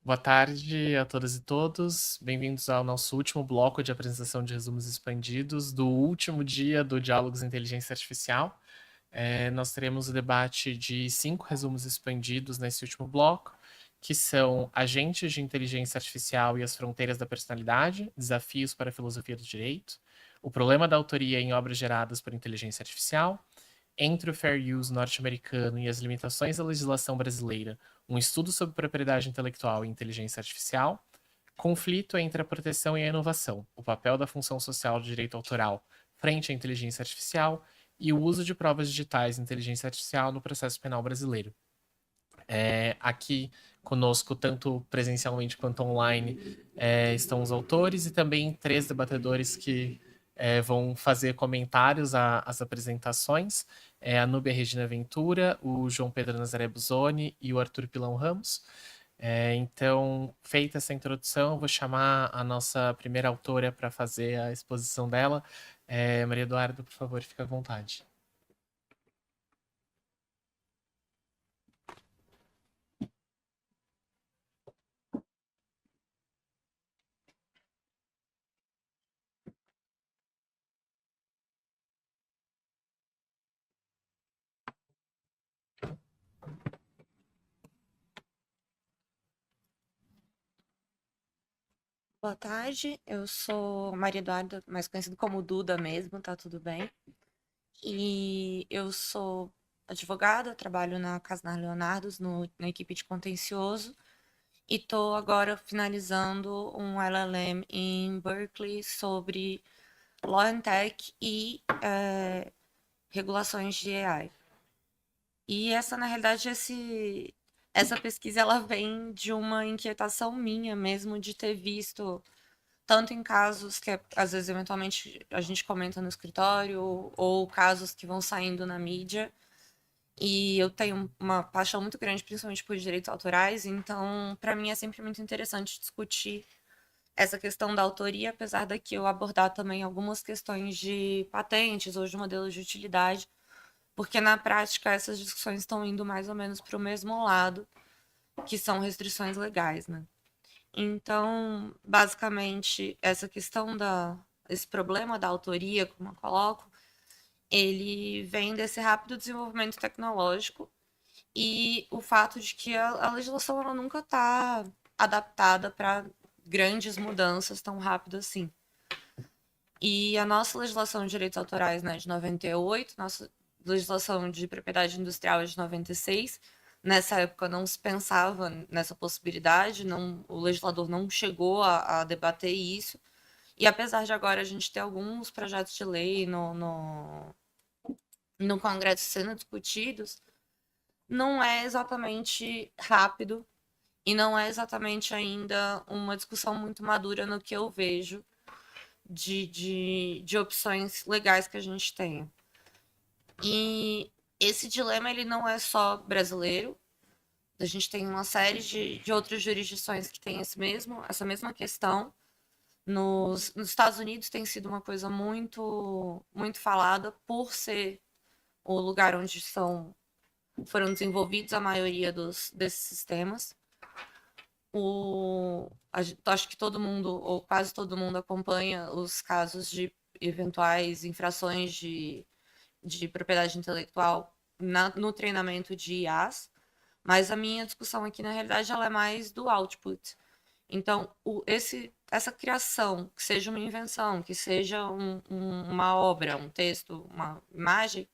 Boa tarde a todas e todos. Bem-vindos ao nosso último bloco de apresentação de resumos expandidos do último dia do Diálogos Inteligência Artificial. Nós teremos o debate de 5 resumos expandidos nesse último bloco, que são Agentes de Inteligência Artificial e as Fronteiras da Personalidade, Desafios para a Filosofia do Direito, O Problema da Autoria em Obras Geradas por Inteligência Artificial, Entre o Fair Use norte-americano e as limitações da legislação brasileira, um estudo sobre propriedade intelectual e inteligência artificial, conflito entre a proteção e a inovação, o papel da função social do direito autoral frente à inteligência artificial e o uso de provas digitais de inteligência artificial no processo penal brasileiro. Aqui conosco, tanto presencialmente quanto online, estão os autores e também 3 debatedores que vão fazer comentários às apresentações. A Núbia Regina Ventura, o João Pedro Nazaré Busoni e o Arthur Pilão Ramos. Então, feita essa introdução, eu vou chamar a nossa primeira autora para fazer a exposição dela. Maria Eduarda, por favor, fique à vontade. Boa tarde, eu sou Maria Eduarda, mais conhecida como Duda mesmo, tá tudo bem? E eu sou advogada, trabalho na Casnar Leonardos, na equipe de contencioso, e tô agora finalizando um LLM em Berkeley sobre Law and Tech e regulações de AI. E essa, na realidade, essa pesquisa ela vem de uma inquietação minha mesmo de ter visto tanto em casos que às vezes eventualmente a gente comenta no escritório ou casos que vão saindo na mídia. E eu tenho uma paixão muito grande, principalmente por direitos autorais, então para mim é sempre muito interessante discutir essa questão da autoria, apesar daqui eu abordar também algumas questões de patentes ou de modelos de utilidade, porque na prática essas discussões estão indo mais ou menos para o mesmo lado, que são restrições legais, né? Então, basicamente, esse problema da autoria, como eu coloco, ele vem desse rápido desenvolvimento tecnológico e o fato de que a legislação ela nunca está adaptada para grandes mudanças tão rápido assim. E a nossa legislação de direitos autorais, né, de 98, nossa legislação de propriedade industrial é de 96. Nessa época não se pensava nessa possibilidade, não, o legislador não chegou a debater isso. E apesar de agora a gente ter alguns projetos de lei no Congresso sendo discutidos, não é exatamente rápido e não é exatamente ainda uma discussão muito madura no que eu vejo de opções legais que a gente tem. E esse dilema ele não é só brasileiro. A gente tem uma série de outras jurisdições que têm essa mesma questão. Nos Estados Unidos tem sido uma coisa muito, muito falada por ser o lugar onde foram desenvolvidos a maioria desses sistemas. Acho que todo mundo, ou quase todo mundo, acompanha os casos de eventuais infrações de propriedade intelectual no treinamento de IAs, mas a minha discussão aqui, na realidade, ela é mais do output. Então, essa criação, que seja uma invenção, que seja uma obra, um texto, uma imagem,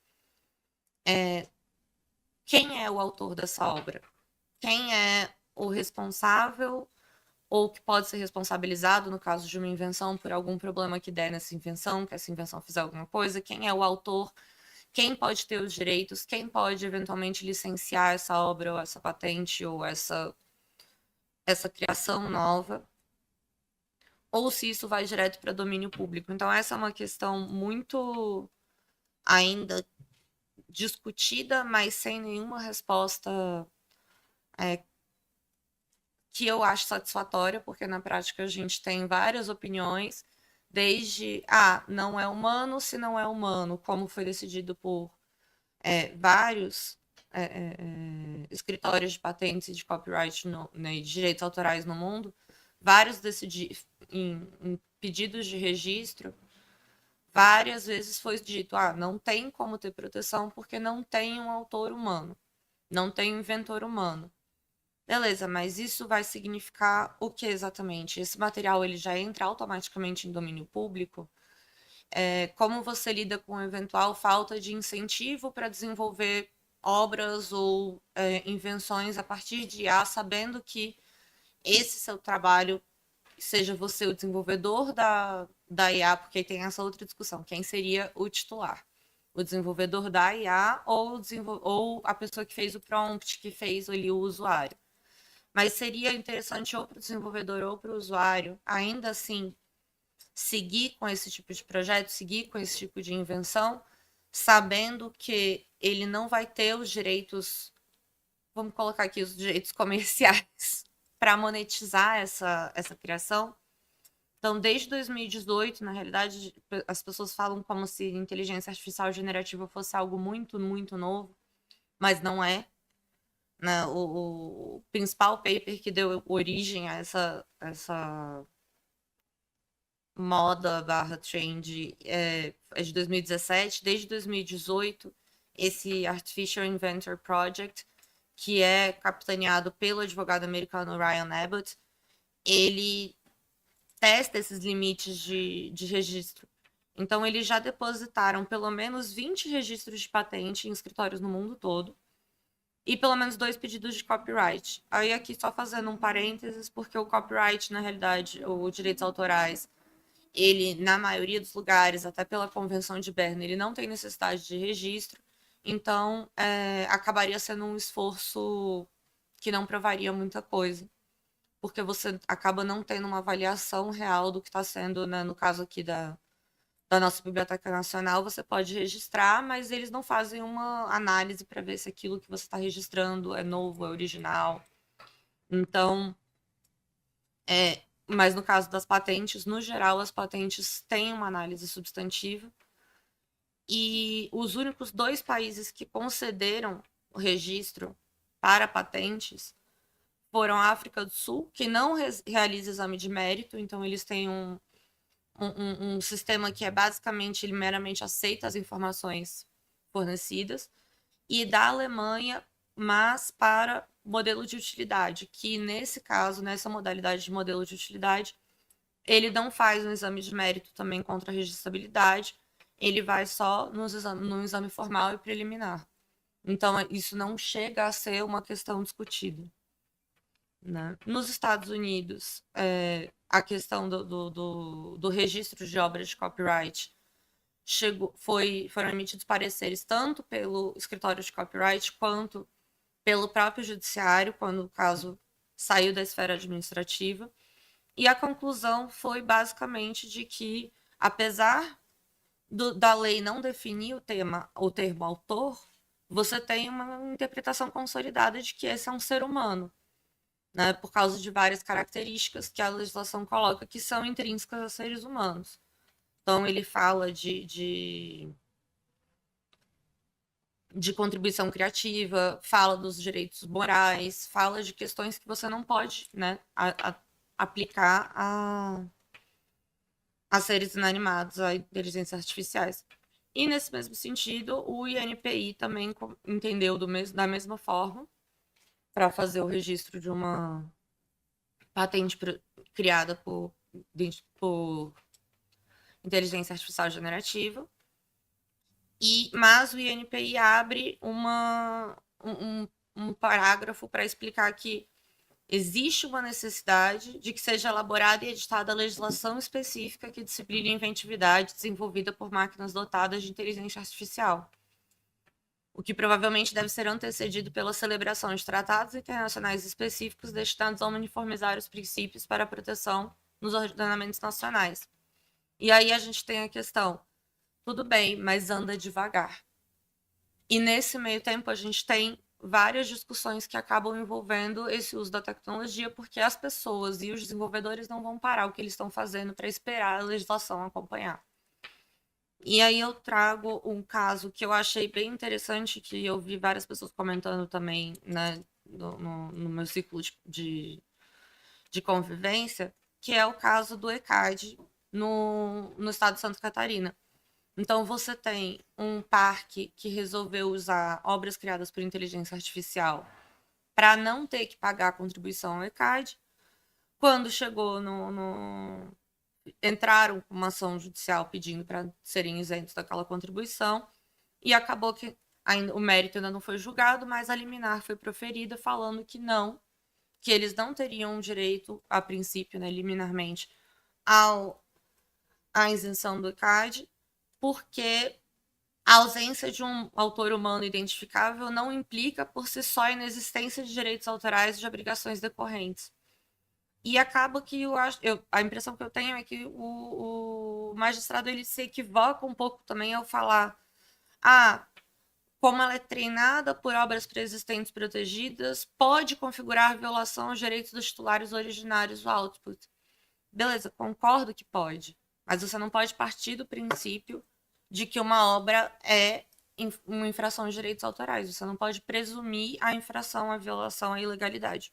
quem é o autor dessa obra? Quem é o responsável ou que pode ser responsabilizado no caso de uma invenção por algum problema que der nessa invenção, que essa invenção fizer alguma coisa? Quem é o autor? Quem pode ter os direitos? Quem pode eventualmente licenciar essa obra ou essa patente ou essa criação nova? Ou se isso vai direto para domínio público. Então, essa é uma questão muito ainda discutida, mas sem nenhuma resposta que eu acho satisfatória, porque na prática a gente tem várias opiniões, desde não é humano, se não é humano, como foi decidido por vários escritórios de patentes e de copyright né, e de direitos autorais no mundo, vários em pedidos de registro, várias vezes foi dito, não tem como ter proteção porque não tem um autor humano, não tem um inventor humano. Beleza, mas isso vai significar o que exatamente? Esse material ele já entra automaticamente em domínio público? Como você lida com eventual falta de incentivo para desenvolver obras ou invenções a partir de IA, sabendo que esse seu trabalho, seja você o desenvolvedor da IA, porque tem essa outra discussão, quem seria o titular? O desenvolvedor da IA ou a pessoa que fez o prompt, que fez ali o usuário? Mas seria interessante ou para o desenvolvedor ou para o usuário, ainda assim, seguir com esse tipo de projeto, seguir com esse tipo de invenção, sabendo que ele não vai ter os direitos, vamos colocar aqui os direitos comerciais, para monetizar essa criação. Então, desde 2018, na realidade, as pessoas falam como se inteligência artificial generativa fosse algo muito, muito novo, mas não é. Né? O principal paper que deu origem a essa moda barra trend é de 2017. Desde 2018, esse Artificial Inventor Project, que é capitaneado pelo advogado americano Ryan Abbott, ele testa esses limites de registro. Então, eles já depositaram pelo menos 20 registros de patente em escritórios no mundo todo e pelo menos 2 pedidos de copyright. Aí aqui só fazendo um parênteses, porque o copyright, na realidade, os direitos autorais, ele, na maioria dos lugares, até pela Convenção de Berna, ele não tem necessidade de registro, então acabaria sendo um esforço que não provaria muita coisa, porque você acaba não tendo uma avaliação real do que está sendo, né, no caso aqui da nossa Biblioteca Nacional, você pode registrar, mas eles não fazem uma análise para ver se aquilo que você está registrando é novo, é original. Então, mas no caso das patentes, no geral, as patentes têm uma análise substantiva. E os únicos 2 países que concederam o registro para patentes foram a África do Sul, que não realiza exame de mérito, então eles têm um sistema que é basicamente, ele meramente aceita as informações fornecidas, e da Alemanha, mas para modelo de utilidade, que nesse caso, nessa modalidade de modelo de utilidade, ele não faz um exame de mérito também contra a registrabilidade, ele vai só no exame formal e preliminar. Então, isso não chega a ser uma questão discutida. Né? Nos Estados Unidos, a questão do registro de obras de copyright foram emitidos pareceres tanto pelo escritório de copyright quanto pelo próprio judiciário, quando o caso saiu da esfera administrativa. E a conclusão foi basicamente de que, apesar da lei não definir o termo autor, você tem uma interpretação consolidada de que esse é um ser humano. Né, por causa de várias características que a legislação coloca que são intrínsecas a seres humanos. Então, ele fala de contribuição criativa, fala dos direitos morais, fala de questões que você não pode, né, aplicar a seres inanimados, a inteligências artificiais. E, nesse mesmo sentido, o INPI também entendeu da mesma forma, para fazer o registro de uma patente criada por inteligência artificial generativa. Mas o INPI abre um parágrafo para explicar que existe uma necessidade de que seja elaborada e editada a legislação específica que discipline a inventividade desenvolvida por máquinas dotadas de inteligência artificial, o que provavelmente deve ser antecedido pela celebração de tratados internacionais específicos destinados a uniformizar os princípios para a proteção nos ordenamentos nacionais. E aí a gente tem a questão, tudo bem, mas anda devagar. E nesse meio tempo a gente tem várias discussões que acabam envolvendo esse uso da tecnologia, porque as pessoas e os desenvolvedores não vão parar o que eles estão fazendo para esperar a legislação acompanhar. E aí eu trago um caso que eu achei bem interessante, que eu vi várias pessoas comentando também, né, no meu ciclo de convivência, que é o caso do ECAD no estado de Santa Catarina. Então, você tem um parque que resolveu usar obras criadas por inteligência artificial para não ter que pagar a contribuição ao ECAD. Quando chegou entraram com uma ação judicial pedindo para serem isentos daquela contribuição, e acabou que o mérito ainda não foi julgado, mas a liminar foi proferida falando que não, que eles não teriam direito, a princípio, né, liminarmente, à isenção do ECAD, porque a ausência de um autor humano identificável não implica por si só a inexistência de direitos autorais e de obrigações decorrentes. E acaba que a impressão que eu tenho é que o magistrado ele se equivoca um pouco também ao falar como ela é treinada por obras preexistentes protegidas, pode configurar violação aos direitos dos titulares originários do output. Beleza, concordo que pode, mas você não pode partir do princípio de que uma obra é uma infração de direitos autorais. Você não pode presumir a infração, a violação, a ilegalidade.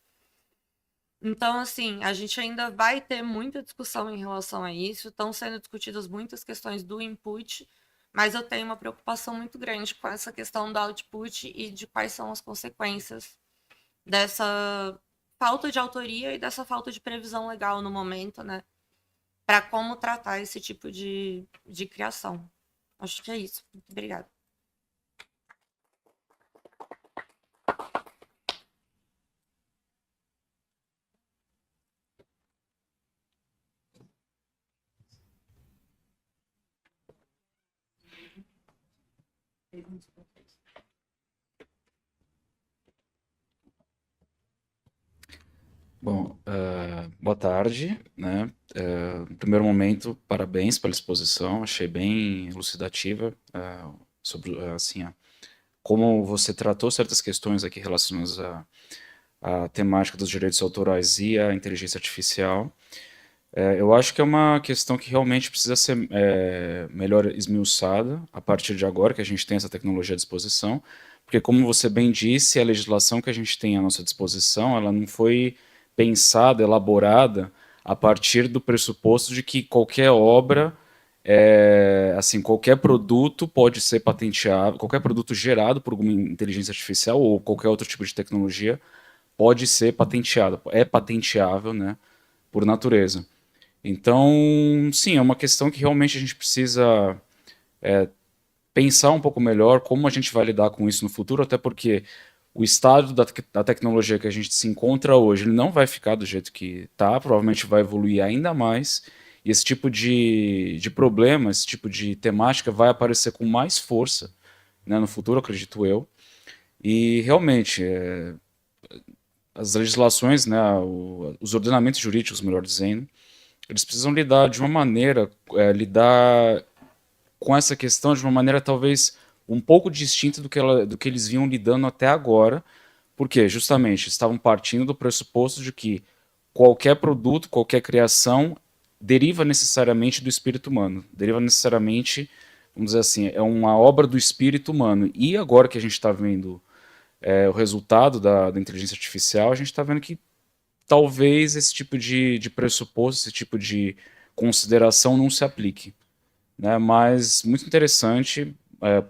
Então, assim, a gente ainda vai ter muita discussão em relação a isso. Estão sendo discutidas muitas questões do input, mas eu tenho uma preocupação muito grande com essa questão do output e de quais são as consequências dessa falta de autoria e dessa falta de previsão legal no momento, né? Para como tratar esse tipo de criação. Acho que é isso. Muito obrigada. Bom, boa tarde, né? No primeiro momento, parabéns pela exposição, achei bem elucidativa sobre, assim, como você tratou certas questões aqui relacionadas à temática dos direitos autorais e à inteligência artificial. Eu acho que é uma questão que realmente precisa ser melhor esmiuçada a partir de agora que a gente tem essa tecnologia à disposição, porque como você bem disse, a legislação que a gente tem à nossa disposição, ela não foi pensada, elaborada a partir do pressuposto de que qualquer obra, assim, qualquer produto pode ser patenteado, qualquer produto gerado por alguma inteligência artificial ou qualquer outro tipo de tecnologia pode ser patenteado, é patenteável, né, por natureza. Então, sim, é uma questão que realmente a gente precisa pensar um pouco melhor como a gente vai lidar com isso no futuro, até porque o estado da tecnologia que a gente se encontra hoje ele não vai ficar do jeito que está, provavelmente vai evoluir ainda mais, e esse tipo de problema, esse tipo de temática vai aparecer com mais força, né, no futuro, acredito eu, e realmente as legislações, né, os ordenamentos jurídicos, melhor dizendo, eles precisam lidar de uma maneira, lidar com essa questão de uma maneira talvez um pouco distinta do que eles vinham lidando até agora, porque justamente estavam partindo do pressuposto de que qualquer produto, qualquer criação deriva necessariamente do espírito humano, deriva necessariamente, vamos dizer assim, é uma obra do espírito humano. E agora que a gente está vendo o resultado da inteligência artificial, a gente está vendo que talvez esse tipo de pressuposto, esse tipo de consideração não se aplique, né? Mas muito interessante,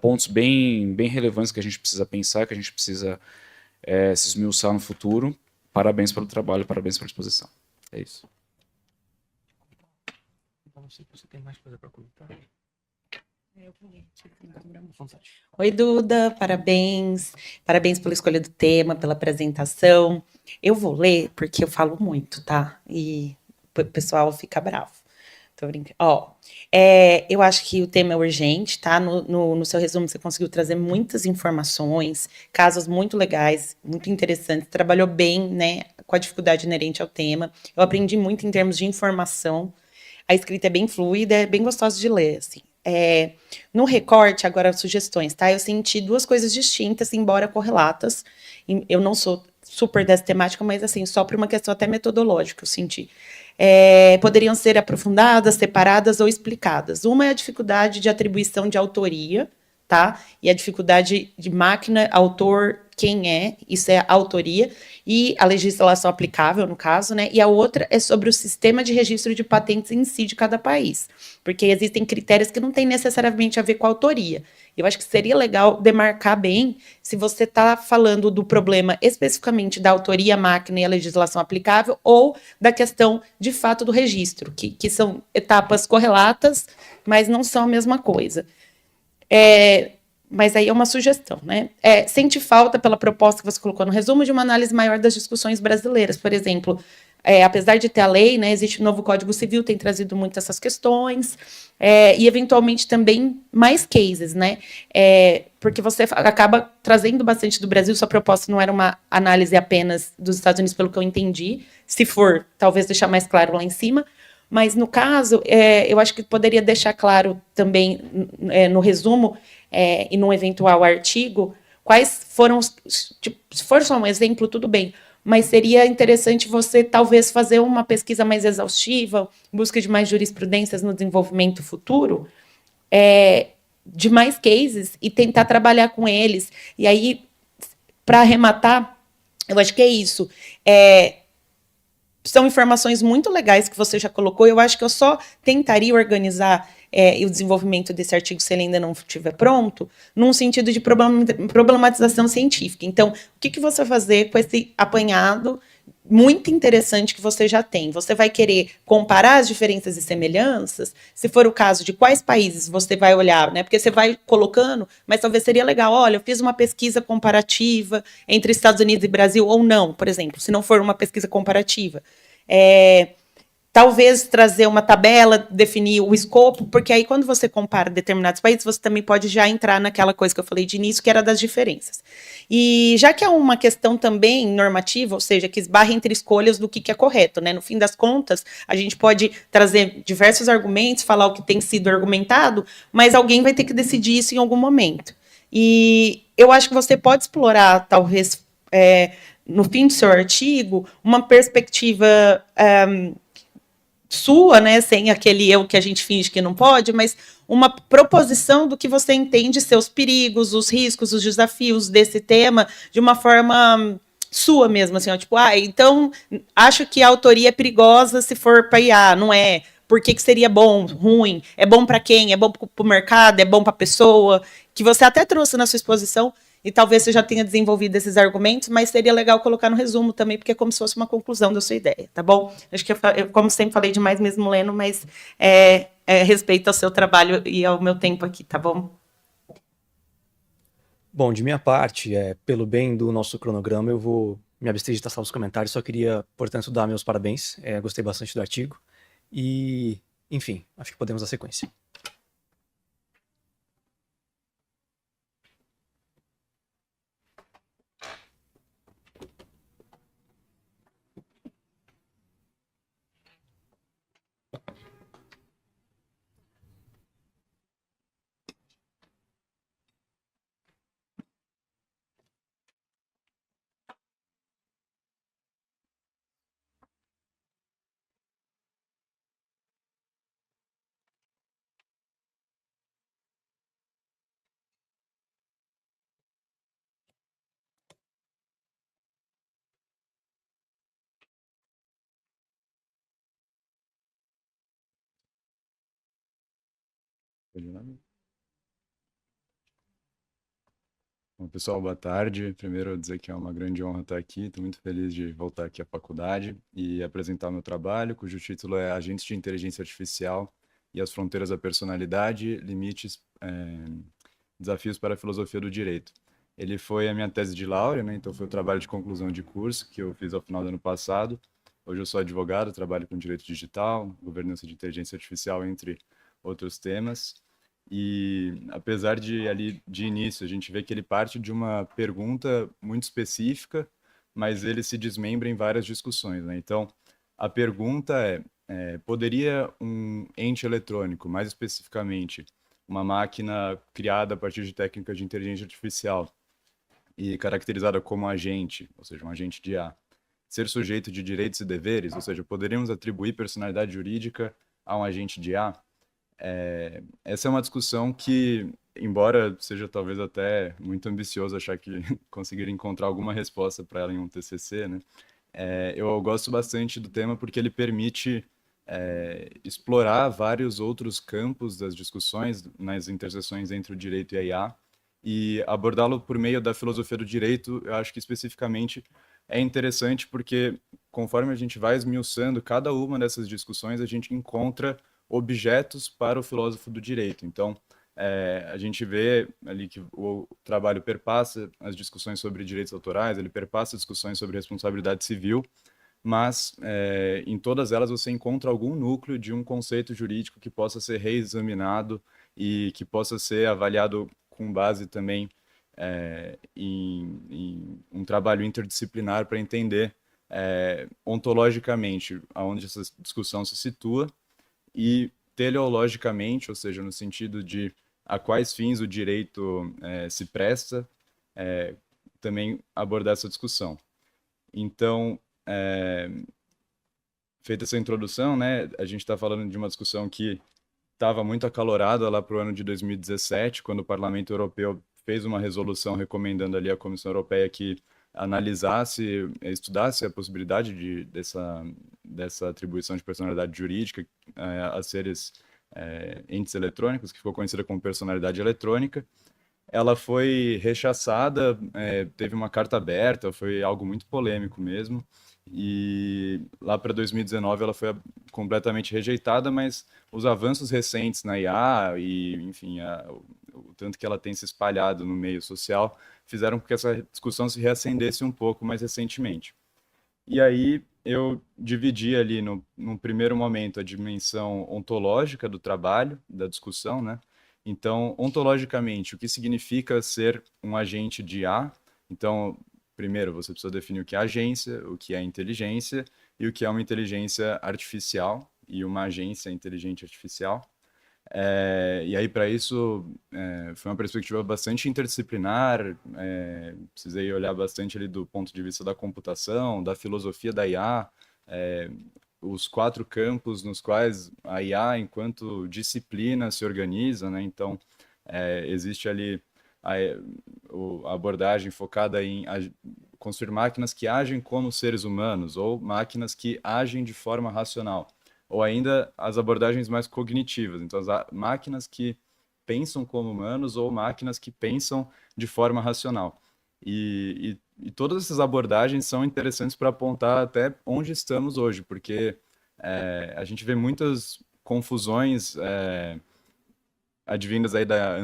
pontos bem relevantes que a gente precisa pensar, que a gente precisa se esmiuçar no futuro. Parabéns pelo trabalho, parabéns pela exposição. É isso. Então, não sei se você tem mais coisa para comentar. Oi, Duda, parabéns. Parabéns pela escolha do tema, pela apresentação. Eu vou ler porque eu falo muito, tá? E o pessoal fica bravo. Tô brincando. Ó, eu acho que o tema é urgente, tá? No seu resumo, você conseguiu trazer muitas informações, casos muito legais, muito interessantes. Trabalhou bem, né, com a dificuldade inerente ao tema. Eu aprendi muito em termos de informação. A escrita é bem fluida, é bem gostosa de ler, assim. No recorte, agora sugestões, tá? Eu senti duas coisas distintas, embora correlatas. Eu não sou super dessa temática, mas assim, só por uma questão até metodológica, eu senti. poderiam ser aprofundadas, separadas ou explicadas. Uma é a dificuldade de atribuição de autoria, tá? E a dificuldade de máquina, autor, quem é, isso é a autoria, e a legislação aplicável, no caso, né? E a outra é sobre o sistema de registro de patentes em si de cada país, porque existem critérios que não têm necessariamente a ver com a autoria. Eu acho que seria legal demarcar bem se você está falando do problema especificamente da autoria, máquina e a legislação aplicável, ou da questão, de fato, do registro, que são etapas correlatas, mas não são a mesma coisa. Mas aí é uma sugestão, né? Sente falta, pela proposta que você colocou no resumo, de uma análise maior das discussões brasileiras. Por exemplo, apesar de ter a lei, né, existe o novo Código Civil, tem trazido muito essas questões, e eventualmente também mais cases, né? Porque você acaba trazendo bastante do Brasil, sua proposta não era uma análise apenas dos Estados Unidos, pelo que eu entendi, se for, talvez deixar mais claro lá em cima. Mas, no caso, eu acho que poderia deixar claro também, no resumo, e num eventual artigo, quais foram tipo, se for só um exemplo, tudo bem, mas seria interessante você, talvez, fazer uma pesquisa mais exaustiva, busca de mais jurisprudências no desenvolvimento futuro, de mais cases, e tentar trabalhar com eles. E aí, para arrematar, eu acho que é isso. São informações muito legais que você já colocou. Eu acho que eu só tentaria organizar o desenvolvimento desse artigo, se ele ainda não estiver pronto, num sentido de problematização científica. Então, o que você vai fazer com esse apanhado muito interessante que você já tem? Você vai querer comparar as diferenças e semelhanças? Se for o caso, de quais países você vai olhar, né? Porque você vai colocando, mas talvez seria legal, olha, eu fiz uma pesquisa comparativa entre Estados Unidos e Brasil, ou não, por exemplo, se não for uma pesquisa comparativa. Talvez trazer uma tabela, definir o escopo, porque aí quando você compara determinados países, você também pode já entrar naquela coisa que eu falei de início, que era das diferenças. E já que é uma questão também normativa, ou seja, que esbarra entre escolhas do que é correto, né? No fim das contas, a gente pode trazer diversos argumentos, falar o que tem sido argumentado, mas alguém vai ter que decidir isso em algum momento. E eu acho que você pode explorar, talvez, no fim do seu artigo, uma perspectiva sua, né, sem aquele eu que a gente finge que não pode, mas uma proposição do que você entende ser os perigos, os riscos, os desafios desse tema de uma forma sua mesmo, assim, ó, tipo, então acho que a autoria é perigosa se for para IA, não é? Por que seria bom, ruim? É bom para quem? É bom para o mercado? É bom para a pessoa? Que você até trouxe na sua exposição, e talvez você já tenha desenvolvido esses argumentos, mas seria legal colocar no resumo também, porque é como se fosse uma conclusão da sua ideia, tá bom? Acho que eu como sempre, falei demais mesmo lendo, mas respeito ao seu trabalho e ao meu tempo aqui, tá bom? Bom, de minha parte, pelo bem do nosso cronograma, eu vou me abster de traçar os comentários, só queria, portanto, dar meus parabéns, gostei bastante do artigo, e, enfim, acho que podemos dar sequência. Bom, pessoal, boa tarde. Primeiro, eu dizer que é uma grande honra estar aqui. Estou muito feliz de voltar aqui à faculdade e apresentar meu trabalho, cujo título é Agentes de Inteligência Artificial e as Fronteiras da Personalidade, Limites, Desafios para a Filosofia do Direito. Ele foi a minha tese de laurea, né? Então foi o trabalho de conclusão de curso que eu fiz ao final do ano passado. Hoje eu sou advogado, trabalho com direito digital, governança de inteligência artificial, entre outros temas. E apesar de ali de início a gente vê que ele parte de uma pergunta muito específica, mas ele se desmembra em várias discussões, né? Então, a pergunta poderia um ente eletrônico, mais especificamente uma máquina criada a partir de técnicas de inteligência artificial e caracterizada como agente, ou seja, um agente de IA, ser sujeito de direitos e deveres, ou seja, poderíamos atribuir personalidade jurídica a um agente de IA? Essa é uma discussão que, embora seja talvez até muito ambicioso achar que conseguir encontrar alguma resposta para ela em um TCC, né? Eu gosto bastante do tema porque ele permite explorar vários outros campos das discussões nas interseções entre o direito e a IA e abordá-lo por meio da filosofia do direito. Eu acho que especificamente é interessante porque conforme a gente vai esmiuçando cada uma dessas discussões, a gente encontra objetos para o filósofo do direito. Então, a gente vê ali que o trabalho perpassa as discussões sobre direitos autorais, ele perpassa discussões sobre responsabilidade civil, mas em todas elas você encontra algum núcleo de um conceito jurídico que possa ser reexaminado e que possa ser avaliado com base também em um trabalho interdisciplinar para entender ontologicamente aonde essa discussão se situa e teleologicamente, ou seja, no sentido de a quais fins o direito se presta, também abordar essa discussão. Então, feita essa introdução, né, a gente está falando de uma discussão que estava muito acalorada lá para o ano de 2017, quando o Parlamento Europeu fez uma resolução recomendando ali à Comissão Europeia que analisasse, estudasse a possibilidade dessa atribuição de personalidade jurídica a seres entes eletrônicos, que ficou conhecida como personalidade eletrônica. Ela foi rechaçada, teve uma carta aberta, foi algo muito polêmico mesmo, e lá para 2019 ela foi completamente rejeitada, mas os avanços recentes na IA e, enfim, o tanto que ela tem se espalhado no meio social fizeram com que essa discussão se reacendesse um pouco mais recentemente. E aí eu dividi ali num primeiro momento a dimensão ontológica do trabalho, da discussão, né? Então, ontologicamente, o que significa ser um agente de IA? Então, primeiro, você precisa definir o que é agência, o que é inteligência e o que é uma inteligência artificial e uma agência inteligente artificial. E aí, para isso, foi uma perspectiva bastante interdisciplinar, precisei olhar bastante ali do ponto de vista da computação, da filosofia da IA, os 4 campos nos quais a IA, enquanto disciplina, se organiza, né? Então, existe ali a abordagem focada em construir máquinas que agem como seres humanos ou máquinas que agem de forma racional, ou ainda as abordagens mais cognitivas, então as máquinas que pensam como humanos ou máquinas que pensam de forma racional. E todas essas abordagens são interessantes para apontar até onde estamos hoje, porque a gente vê muitas confusões advindas aí da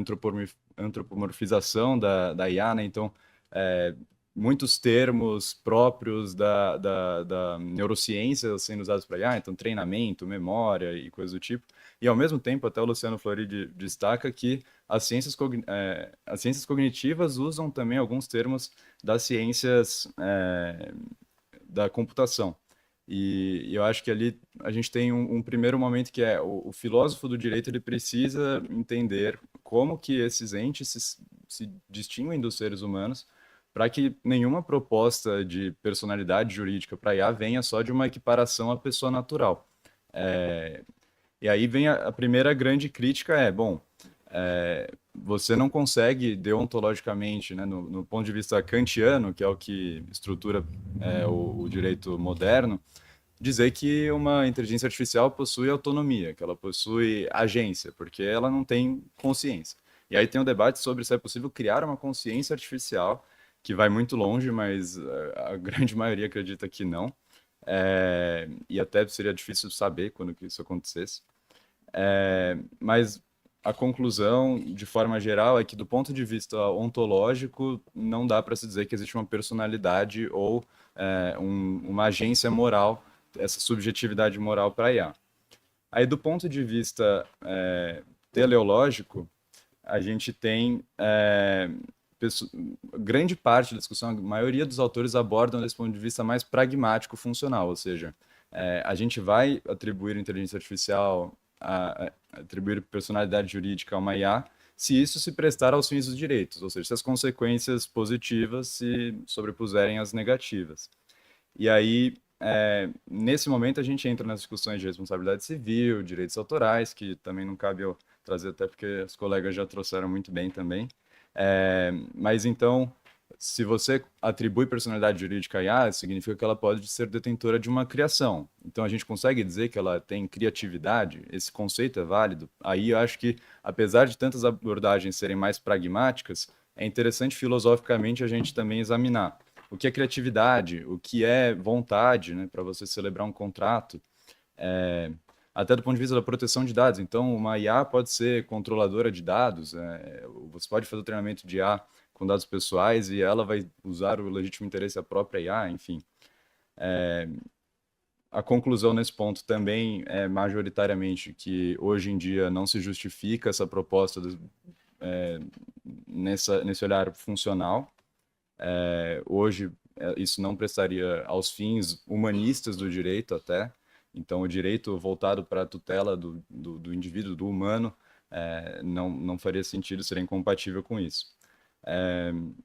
antropomorfização da IA, né? Então, muitos termos próprios da neurociência sendo usados para IA, então treinamento, memória e coisas do tipo. E, ao mesmo tempo, até o Luciano Floridi destaca que as ciências cognitivas usam também alguns termos das ciências da computação. E eu acho que ali a gente tem um primeiro momento que é o filósofo do direito, ele precisa entender como que esses entes se distinguem dos seres humanos para que nenhuma proposta de personalidade jurídica para IA venha só de uma equiparação à pessoa natural. E aí vem a primeira grande crítica bom, você não consegue deontologicamente, né, no ponto de vista kantiano, que é o que estrutura o direito moderno, dizer que uma inteligência artificial possui autonomia, que ela possui agência, porque ela não tem consciência. E aí tem um debate sobre se é possível criar uma consciência artificial, que vai muito longe, mas a grande maioria acredita que não. E até seria difícil saber quando que isso acontecesse. Mas a conclusão, de forma geral, é que do ponto de vista ontológico, não dá para se dizer que existe uma personalidade ou uma agência moral, essa subjetividade moral para a IA. Aí, do ponto de vista teleológico, a gente tem grande parte da discussão, a maioria dos autores abordam desse ponto de vista mais pragmático, funcional, ou seja, a gente vai atribuir inteligência artificial, atribuir personalidade jurídica a uma IA, se isso se prestar aos fins dos direitos, ou seja, se as consequências positivas se sobrepuserem às negativas. E aí, nesse momento, a gente entra nas discussões de responsabilidade civil, direitos autorais, que também não cabe eu trazer, até porque os colegas já trouxeram muito bem também. Mas então, se você atribui personalidade jurídica à IA, significa que ela pode ser detentora de uma criação. Então, a gente consegue dizer que ela tem criatividade? Esse conceito é válido? Aí eu acho que, apesar de tantas abordagens serem mais pragmáticas, é interessante filosoficamente a gente também examinar o que é criatividade, o que é vontade, né, para você celebrar um contrato, até do ponto de vista da proteção de dados. Então, uma IA pode ser controladora de dados, você pode fazer o treinamento de IA com dados pessoais e ela vai usar o legítimo interesse da própria IA, enfim. A conclusão nesse ponto também é majoritariamente que hoje em dia não se justifica essa proposta nesse olhar funcional. Hoje isso não prestaria aos fins humanistas do direito até. Então, o direito voltado para a tutela do indivíduo, do humano, não faria sentido, seria incompatível com isso.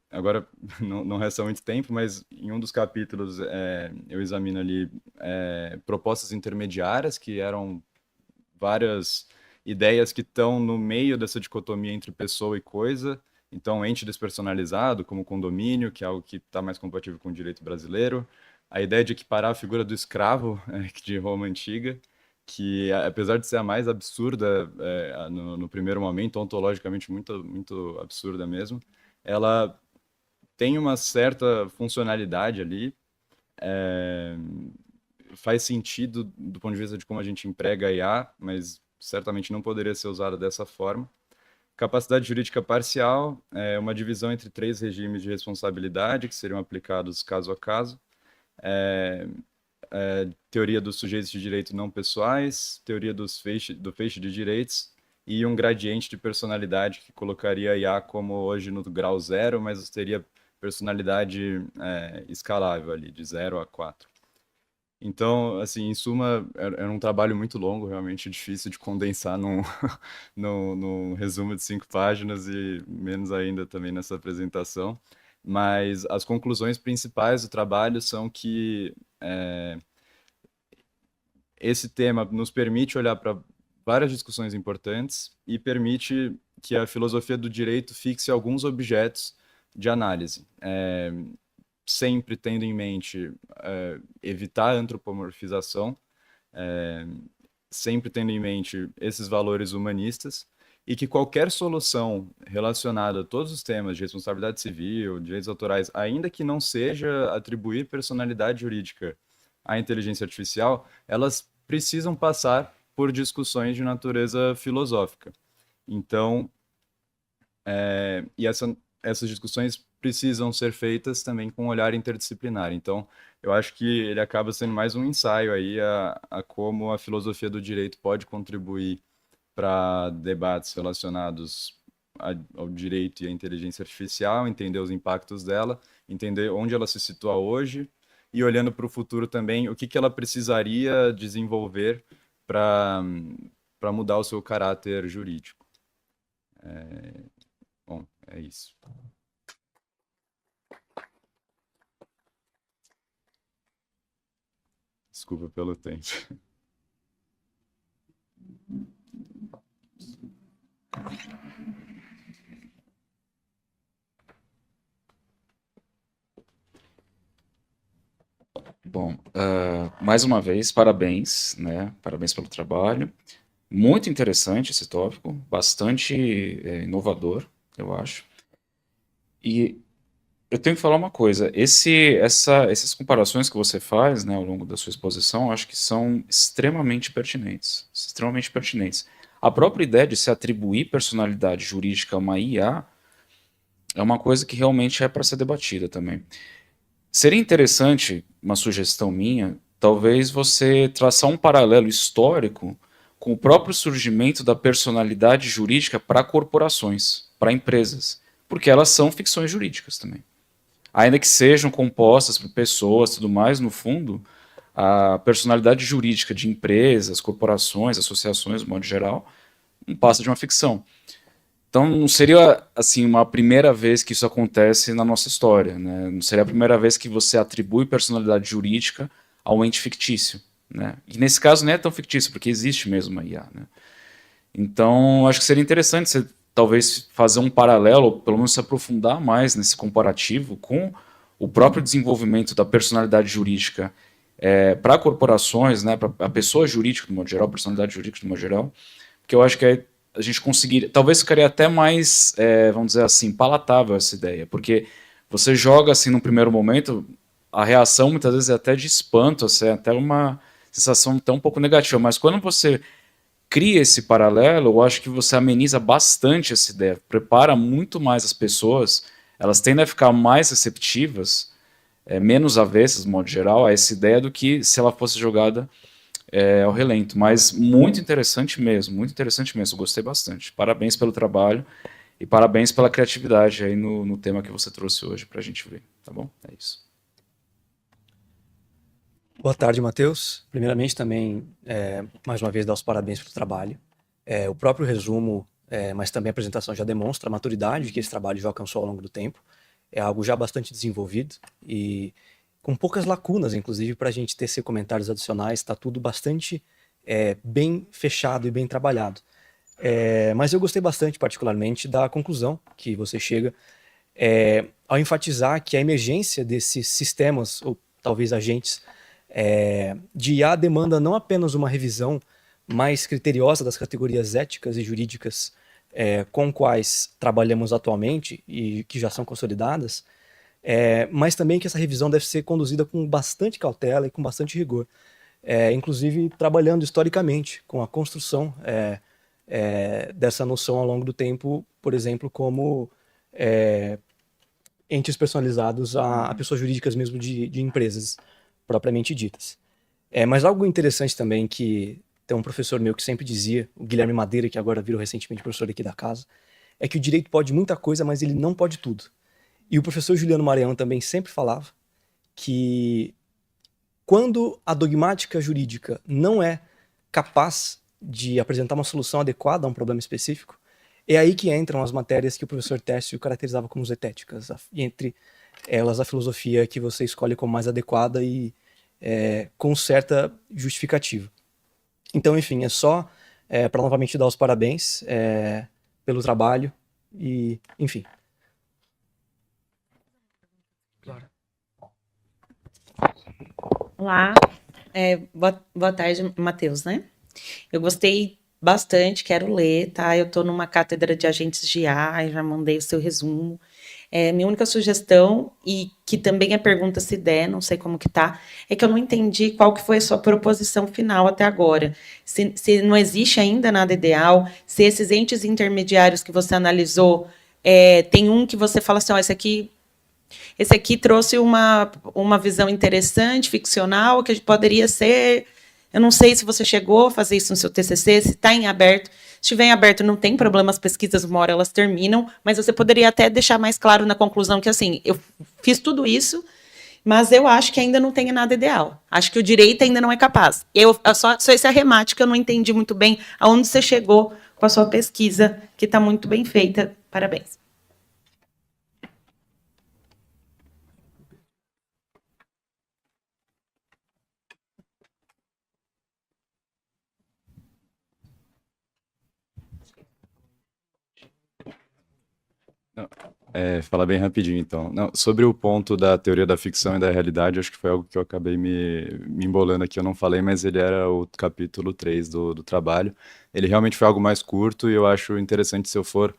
Agora, não resta muito tempo, mas em um dos capítulos eu examino ali propostas intermediárias, que eram várias ideias que estão no meio dessa dicotomia entre pessoa e coisa. Então, ente despersonalizado, como condomínio, que é algo que está mais compatível com o direito brasileiro. A ideia de equiparar a figura do escravo, de Roma antiga, que apesar de ser a mais absurda no primeiro momento, ontologicamente muito, muito absurda mesmo, ela tem uma certa funcionalidade ali, faz sentido do ponto de vista de como a gente emprega a IA, mas certamente não poderia ser usada dessa forma. Capacidade jurídica parcial é uma divisão entre 3 regimes de responsabilidade que seriam aplicados caso a caso. Teoria dos sujeitos de direito não pessoais, teoria do feixe de direitos e um gradiente de personalidade que colocaria a IA como hoje no grau 0, mas teria personalidade escalável ali, de 0 a 4. Então, assim, em suma, era um trabalho muito longo, realmente difícil de condensar num resumo de 5 páginas e menos ainda também nessa apresentação. Mas as conclusões principais do trabalho são que esse tema nos permite olhar para várias discussões importantes e permite que a filosofia do direito fixe alguns objetos de análise, sempre tendo em mente evitar a antropomorfização, sempre tendo em mente esses valores humanistas, e que qualquer solução relacionada a todos os temas de responsabilidade civil, direitos autorais, ainda que não seja atribuir personalidade jurídica à inteligência artificial, elas precisam passar por discussões de natureza filosófica. Então, essas discussões precisam ser feitas também com um olhar interdisciplinar. Então, eu acho que ele acaba sendo mais um ensaio aí a como a filosofia do direito pode contribuir para debates relacionados ao direito e à inteligência artificial, entender os impactos dela, entender onde ela se situa hoje e olhando para o futuro também, o que ela precisaria desenvolver para mudar o seu caráter jurídico. Bom, é isso. Desculpa pelo tempo. Bom, mais uma vez, parabéns, né? Parabéns pelo trabalho. Muito interessante esse tópico, bastante inovador, eu acho. E eu tenho que falar uma coisa, essas comparações que você faz, né, ao longo da sua exposição, eu acho que são extremamente pertinentes, extremamente pertinentes. A própria ideia de se atribuir personalidade jurídica a uma IA é uma coisa que realmente é para ser debatida também. Seria interessante, uma sugestão minha, talvez você traçar um paralelo histórico com o próprio surgimento da personalidade jurídica para corporações, para empresas, porque elas são ficções jurídicas também. Ainda que sejam compostas por pessoas e tudo mais, no fundo, a personalidade jurídica de empresas, corporações, associações, de modo geral, não passa de uma ficção. Então, não seria, assim, uma primeira vez que isso acontece na nossa história, né? Não seria a primeira vez que você atribui personalidade jurídica a um ente fictício, né? E nesse caso nem é tão fictício, porque existe mesmo a IA, né? Então, acho que seria interessante você talvez fazer um paralelo, ou pelo menos se aprofundar mais nesse comparativo com o próprio desenvolvimento da personalidade jurídica para corporações, né, para a pessoa jurídica, de modo geral, personalidade jurídica, de modo geral, porque eu acho que a gente conseguiria, talvez ficaria até mais, vamos dizer assim, palatável essa ideia, porque você joga assim no primeiro momento, a reação muitas vezes é até de espanto, assim, é até uma sensação até um pouco negativa, mas quando você cria esse paralelo, eu acho que você ameniza bastante essa ideia, prepara muito mais as pessoas, elas tendem a ficar mais receptivas, menos avessas, de modo geral, a essa ideia do que se ela fosse jogada ao relento. Mas muito interessante mesmo, gostei bastante. Parabéns pelo trabalho e parabéns pela criatividade aí no tema que você trouxe hoje para a gente ver, tá bom? É isso. Boa tarde, Matheus. Primeiramente, também, mais uma vez, dar os parabéns pelo trabalho. O próprio resumo, mas também a apresentação já demonstra a maturidade que esse trabalho já alcançou ao longo do tempo. É algo já bastante desenvolvido e com poucas lacunas, inclusive, para a gente tecer comentários adicionais. Está tudo bastante bem fechado e bem trabalhado. Mas eu gostei bastante, particularmente, da conclusão que você chega ao enfatizar que a emergência desses sistemas, ou talvez agentes, de IA demanda não apenas uma revisão mais criteriosa das categorias éticas e jurídicas com quais trabalhamos atualmente e que já são consolidadas, mas também que essa revisão deve ser conduzida com bastante cautela e com bastante rigor, inclusive trabalhando historicamente com a construção dessa noção ao longo do tempo, por exemplo, como entes personalizados a pessoas jurídicas mesmo de empresas propriamente ditas. Mas algo interessante também que tem um professor meu que sempre dizia, o Guilherme Madeira, que agora virou recentemente professor aqui da casa, é que o direito pode muita coisa, mas ele não pode tudo. E o professor Juliano Maranhão também sempre falava que quando a dogmática jurídica não é capaz de apresentar uma solução adequada a um problema específico, é aí que entram as matérias que o professor Técio caracterizava como zetéticas, e entre elas a filosofia que você escolhe como mais adequada e com certa justificativa. Então, enfim, é só para novamente dar os parabéns pelo trabalho e, enfim. Olá, boa tarde, Matheus, né? Eu gostei bastante, quero ler, tá? Eu estou numa cátedra de agentes de IA, já mandei o seu resumo. Minha única sugestão, e que também é pergunta se der, não sei como que tá, é que eu não entendi qual que foi a sua proposição final até agora. Se não existe ainda nada ideal, se esses entes intermediários que você analisou, tem um que você fala assim, ó, esse aqui trouxe uma visão interessante, ficcional, que poderia ser... Eu não sei se você chegou a fazer isso no seu TCC, se está em aberto. Se estiver em aberto, não tem problema, as pesquisas, uma hora elas terminam, mas você poderia até deixar mais claro na conclusão que, assim, eu fiz tudo isso, mas eu acho que ainda não tem nada ideal. Acho que o direito ainda não é capaz. Só esse arremate que eu não entendi muito bem aonde você chegou com a sua pesquisa, que está muito bem feita. Parabéns. Falar bem rapidinho, então. Não, sobre o ponto da teoria da ficção e da realidade, acho que foi algo que eu acabei me embolando aqui, eu não falei, mas ele era o capítulo 3 do trabalho. Ele realmente foi algo mais curto e eu acho interessante se eu for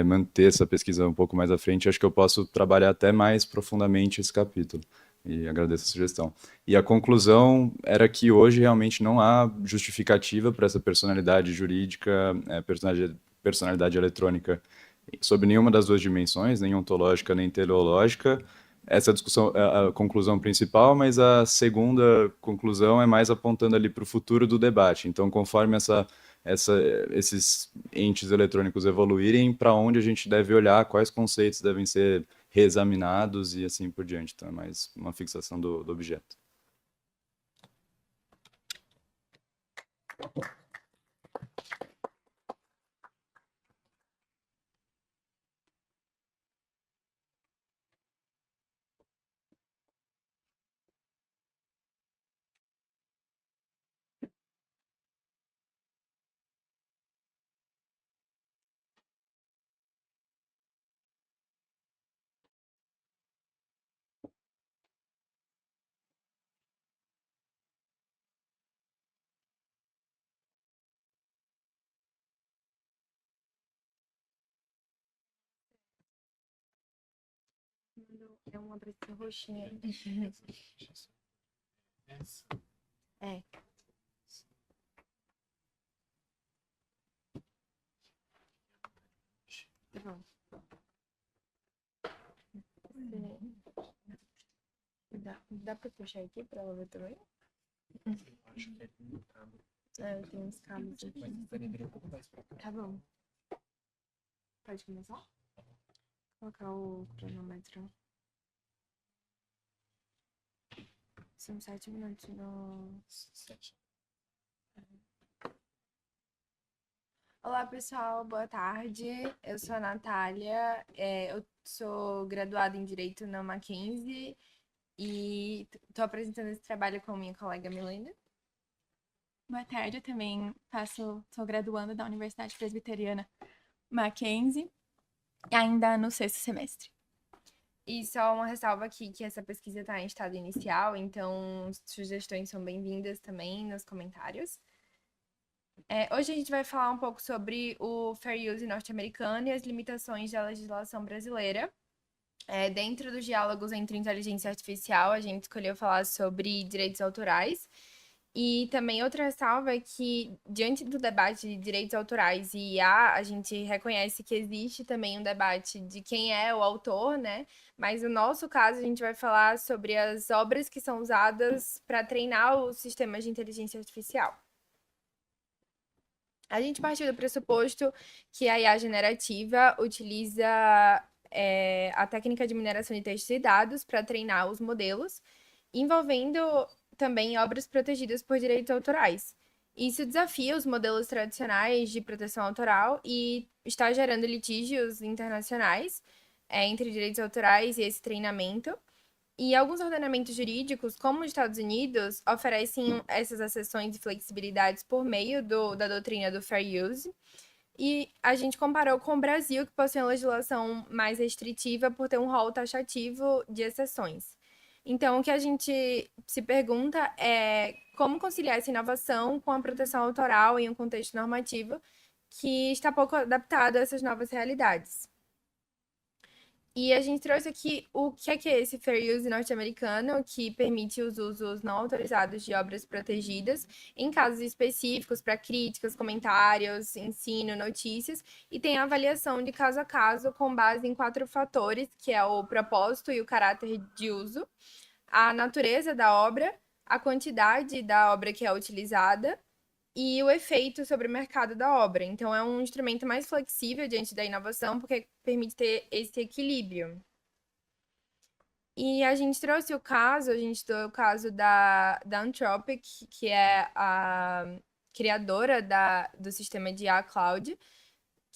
manter essa pesquisa um pouco mais à frente, acho que eu posso trabalhar até mais profundamente esse capítulo. E agradeço a sugestão. E a conclusão era que hoje realmente não há justificativa para essa personalidade jurídica, personalidade eletrônica sobre nenhuma das duas dimensões, nem ontológica nem teleológica. Essa discussão é a conclusão principal, mas a segunda conclusão é mais apontando ali para o futuro do debate. Então, conforme esses entes eletrônicos evoluírem, para onde a gente deve olhar, quais conceitos devem ser reexaminados e assim por diante. Então, é mais uma fixação do objeto. É uma pretinha roxinha. Essa. É. Tá bom. Dá pra puxar aqui pra ela ver também? Eu acho que é limitado. É, eu tenho uns cabos aqui. Mas poderia vir um pouco mais pra cá. Tá bom. Pode começar? Colocar o cronômetro. São 7 minutos no... 7. Olá, pessoal. Boa tarde. Eu sou a Natália. Eu sou graduada em Direito na Mackenzie e estou apresentando esse trabalho com minha colega Milena. Boa tarde, eu também sou graduanda da Universidade Presbiteriana Mackenzie, ainda no 6º semestre. E só uma ressalva aqui que essa pesquisa está em estado inicial, então sugestões são bem-vindas também nos comentários. Hoje a gente vai falar um pouco sobre o Fair Use norte-americano e as limitações da legislação brasileira. Dentro dos diálogos entre inteligência artificial, a gente escolheu falar sobre direitos autorais. E também outra ressalva é que, diante do debate de direitos autorais e IA, a gente reconhece que existe também um debate de quem é o autor, né? Mas no nosso caso, a gente vai falar sobre as obras que são usadas para treinar os sistemas de inteligência artificial. A gente partiu do pressuposto que a IA generativa utiliza a técnica de mineração de textos e dados para treinar os modelos, envolvendo também obras protegidas por direitos autorais. Isso desafia os modelos tradicionais de proteção autoral e está gerando litígios internacionais entre direitos autorais e esse treinamento. E alguns ordenamentos jurídicos, como os Estados Unidos, oferecem essas exceções e flexibilidades por meio da doutrina do Fair Use. E a gente comparou com o Brasil, que possui uma legislação mais restritiva por ter um rol taxativo de exceções. Então, o que a gente se pergunta é como conciliar essa inovação com a proteção autoral em um contexto normativo que está pouco adaptado a essas novas realidades. E a gente trouxe aqui o que é esse Fair Use norte-americano, que permite os usos não autorizados de obras protegidas em casos específicos para críticas, comentários, ensino, notícias, e tem a avaliação de caso a caso com base em 4 fatores, que é o propósito e o caráter de uso, a natureza da obra, a quantidade da obra que é utilizada e o efeito sobre o mercado da obra. Então, é um instrumento mais flexível diante da inovação, porque permite ter esse equilíbrio. E a gente trouxe o caso da Anthropic, que é a criadora do sistema de IA Cloud,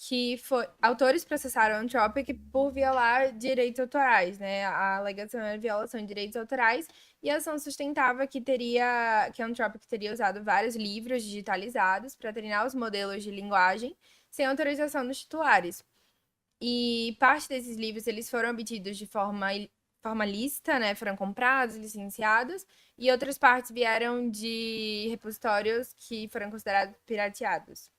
que autores processaram a Anthropic por violar direitos autorais, né? A alegação era violação de direitos autorais e a ação sustentava que a Anthropic teria usado vários livros digitalizados para treinar os modelos de linguagem sem autorização dos titulares. E parte desses livros eles foram obtidos de forma lícita, né? Foram comprados, licenciados, e outras partes vieram de repositórios que foram considerados pirateados.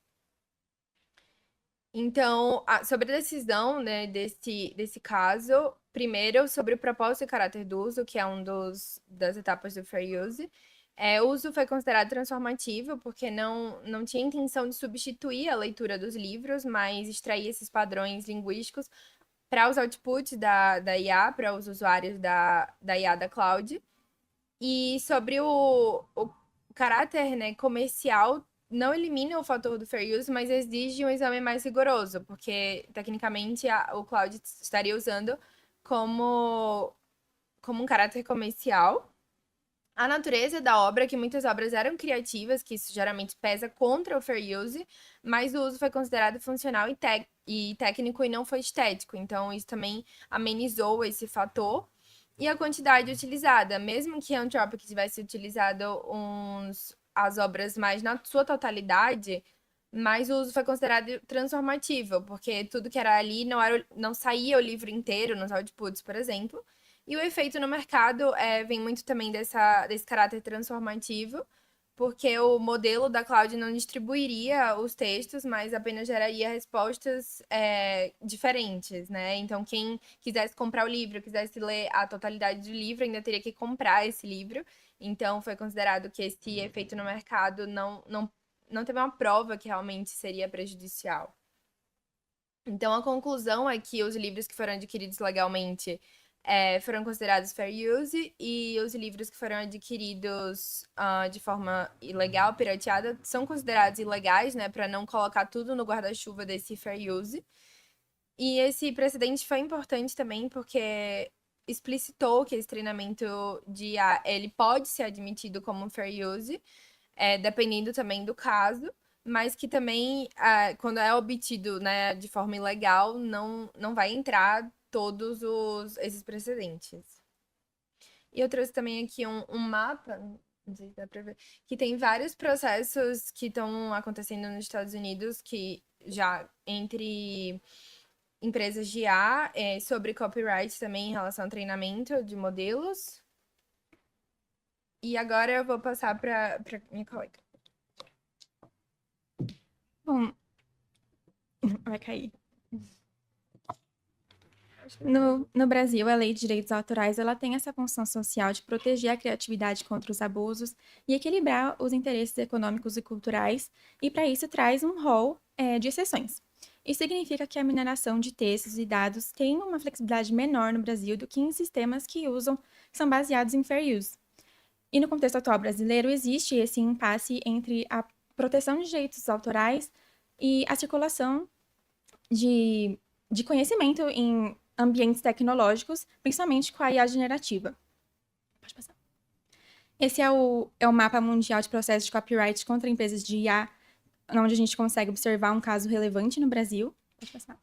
Então, sobre a decisão, né, desse caso, primeiro, sobre o propósito e caráter do uso, que é das etapas do Fair Use, o uso foi considerado transformativo, porque não tinha intenção de substituir a leitura dos livros, mas extrair esses padrões linguísticos para os outputs da IA, para os usuários da IA da cloud. E sobre o caráter, né, comercial, não elimina o fator do Fair Use, mas exige um exame mais rigoroso, porque, tecnicamente, o cloud estaria usando como um caráter comercial. A natureza da obra, que muitas obras eram criativas, que isso geralmente pesa contra o Fair Use, mas o uso foi considerado funcional e técnico e não foi estético. Então, isso também amenizou esse fator. E a quantidade utilizada, mesmo que a Anthropic tivesse utilizado as obras mais na sua totalidade, mas o uso foi considerado transformativo, porque tudo que era ali não saía o livro inteiro nos outputs, por exemplo. E o efeito no mercado vem muito também desse caráter transformativo, porque o modelo da cloud não distribuiria os textos, mas apenas geraria respostas diferentes, né? Então, quem quisesse comprar o livro, quisesse ler a totalidade do livro, ainda teria que comprar esse livro. Então, foi considerado que esse efeito no mercado não teve uma prova que realmente seria prejudicial. Então, a conclusão é que os livros que foram adquiridos legalmente foram considerados fair use, e os livros que foram adquiridos de forma ilegal, pirateada, são considerados ilegais, né, para não colocar tudo no guarda-chuva desse fair use. E esse precedente foi importante também porque explicitou que esse treinamento de IA, ele pode ser admitido como fair use, dependendo também do caso, mas que também, quando é obtido, né, de forma ilegal, não vai entrar todos esses precedentes. E eu trouxe também aqui um mapa, não sei se dá pra ver, que tem vários processos que estão acontecendo nos Estados Unidos, que já entre empresas de IA, sobre copyright também em relação ao treinamento de modelos. E agora eu vou passar para minha colega. Bom, vai cair. No Brasil, a Lei de Direitos Autorais ela tem essa função social de proteger a criatividade contra os abusos e equilibrar os interesses econômicos e culturais, e para isso traz um rol de exceções. Isso significa que a mineração de textos e dados tem uma flexibilidade menor no Brasil do que em sistemas que são baseados em fair use. E no contexto atual brasileiro, existe esse impasse entre a proteção de direitos autorais e a circulação de conhecimento em ambientes tecnológicos, principalmente com a IA generativa. Pode passar. Esse é o mapa mundial de processos de copyright contra empresas de IA, onde a gente consegue observar um caso relevante no Brasil. Pode passar.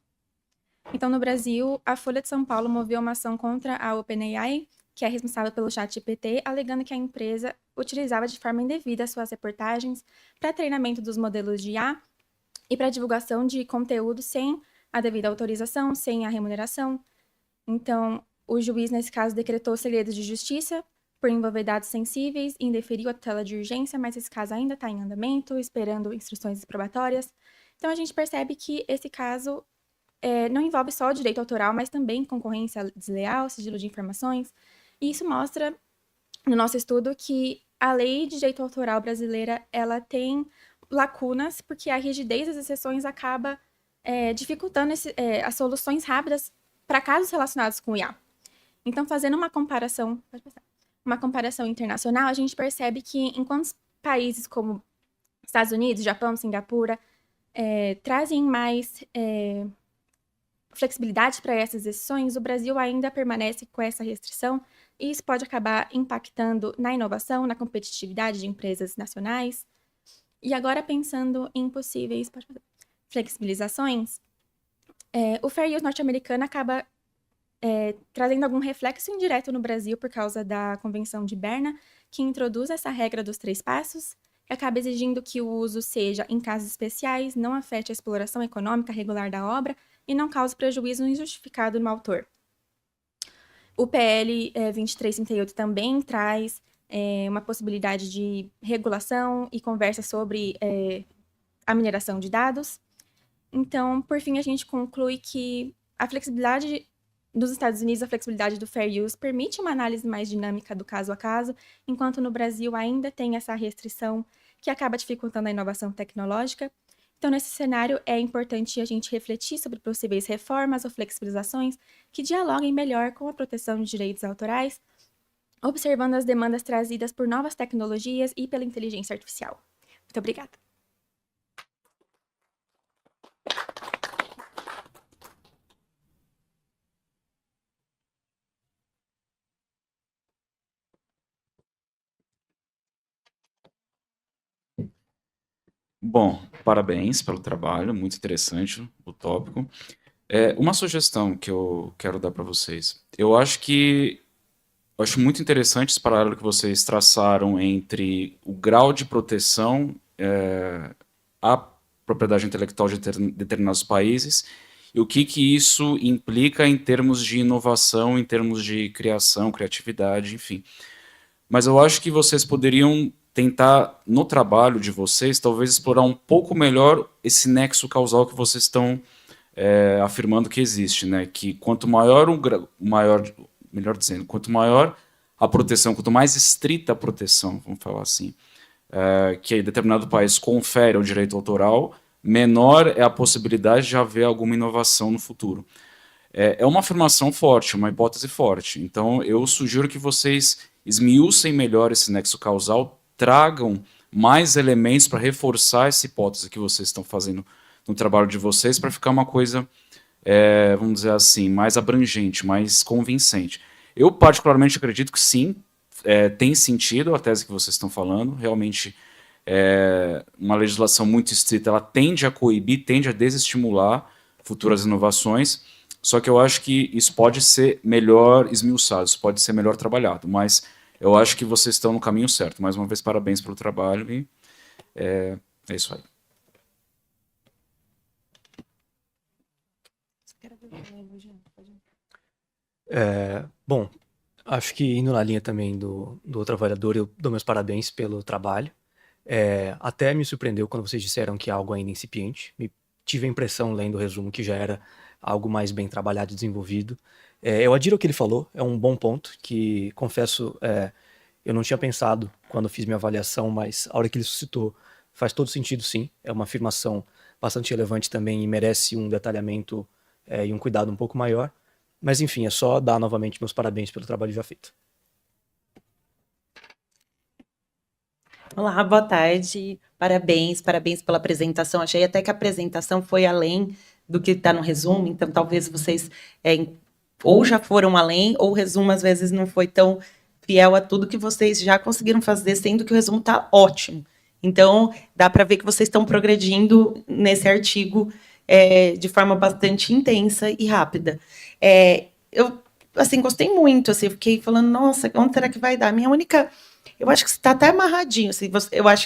Então, no Brasil, a Folha de São Paulo moveu uma ação contra a OpenAI, que é responsável pelo ChatGPT, alegando que a empresa utilizava de forma indevida suas reportagens para treinamento dos modelos de IA e para divulgação de conteúdo sem a devida autorização, sem a remuneração. Então, o juiz, nesse caso, decretou segredo de justiça por envolver dados sensíveis e indeferiu a tutela de urgência, mas esse caso ainda está em andamento, esperando instruções probatórias. Então, a gente percebe que esse caso não envolve só o direito autoral, mas também concorrência desleal, sigilo de informações. E isso mostra, no nosso estudo, que a lei de direito autoral brasileira ela tem lacunas, porque a rigidez das exceções acaba dificultando as soluções rápidas para casos relacionados com o IA. Então, fazendo uma comparação internacional, a gente percebe que enquanto países como Estados Unidos, Japão, Singapura trazem mais flexibilidade para essas exceções, o Brasil ainda permanece com essa restrição, e isso pode acabar impactando na inovação, na competitividade de empresas nacionais. E agora, pensando em possíveis flexibilizações, o Fair Use norte-americano acaba trazendo algum reflexo indireto no Brasil por causa da Convenção de Berna, que introduz essa regra dos 3 passos, que acaba exigindo que o uso seja em casos especiais, não afete a exploração econômica regular da obra e não cause prejuízo injustificado no autor. O PL 2338 também traz uma possibilidade de regulação e conversa sobre a mineração de dados. Então, por fim, a gente conclui que a flexibilidade dos Estados Unidos, a flexibilidade do Fair Use, permite uma análise mais dinâmica do caso a caso, enquanto no Brasil ainda tem essa restrição que acaba dificultando a inovação tecnológica. Então, nesse cenário, é importante a gente refletir sobre possíveis reformas ou flexibilizações que dialoguem melhor com a proteção de direitos autorais, observando as demandas trazidas por novas tecnologias e pela inteligência artificial. Muito obrigada. Bom, parabéns pelo trabalho, muito interessante o tópico. Uma sugestão que eu quero dar para vocês. Eu acho muito interessante esse paralelo que vocês traçaram entre o grau de proteção à propriedade intelectual de determinados países e o que isso implica em termos de inovação, em termos de criação, criatividade, enfim. Mas eu acho que vocês poderiam tentar, no trabalho de vocês, talvez explorar um pouco melhor esse nexo causal que vocês estão afirmando que existe, né? Que quanto maior melhor dizendo, quanto maior a proteção, quanto mais estrita a proteção, vamos falar assim, que determinado país confere ao direito autoral, menor é a possibilidade de haver alguma inovação no futuro. É uma afirmação forte, uma hipótese forte. Então, eu sugiro que vocês esmiuçem melhor esse nexo causal, tragam mais elementos para reforçar essa hipótese que vocês estão fazendo no trabalho de vocês, para ficar uma coisa, vamos dizer assim, mais abrangente, mais convincente. Eu, particularmente, acredito que sim, tem sentido a tese que vocês estão falando. Realmente, uma legislação muito estrita, ela tende a coibir, tende a desestimular futuras inovações, só que eu acho que isso pode ser melhor esmiuçado, isso pode ser melhor trabalhado, mas eu acho que vocês estão no caminho certo. Mais uma vez, parabéns pelo trabalho e é isso aí. Bom, acho que indo na linha também do outro avaliador, eu dou meus parabéns pelo trabalho. Até me surpreendeu quando vocês disseram que é algo ainda incipiente. Tive a impressão, lendo o resumo, que já era algo mais bem trabalhado e desenvolvido. Eu adiro o que ele falou, é um bom ponto, que, confesso, eu não tinha pensado quando fiz minha avaliação, mas a hora que ele suscitou faz todo sentido, sim. É uma afirmação bastante relevante também e merece um detalhamento e um cuidado um pouco maior. Mas, enfim, é só dar novamente meus parabéns pelo trabalho já feito. Olá, boa tarde. Parabéns pela apresentação. Achei até que a apresentação foi além do que está no resumo, então talvez vocês ou já foram além, ou o resumo às vezes não foi tão fiel a tudo que vocês já conseguiram fazer, sendo que o resumo está ótimo. Então, dá para ver que vocês estão progredindo nesse artigo de forma bastante intensa e rápida. Eu, assim, gostei muito, assim, eu fiquei falando, nossa, onde será que vai dar? Eu acho que está até amarradinho, assim,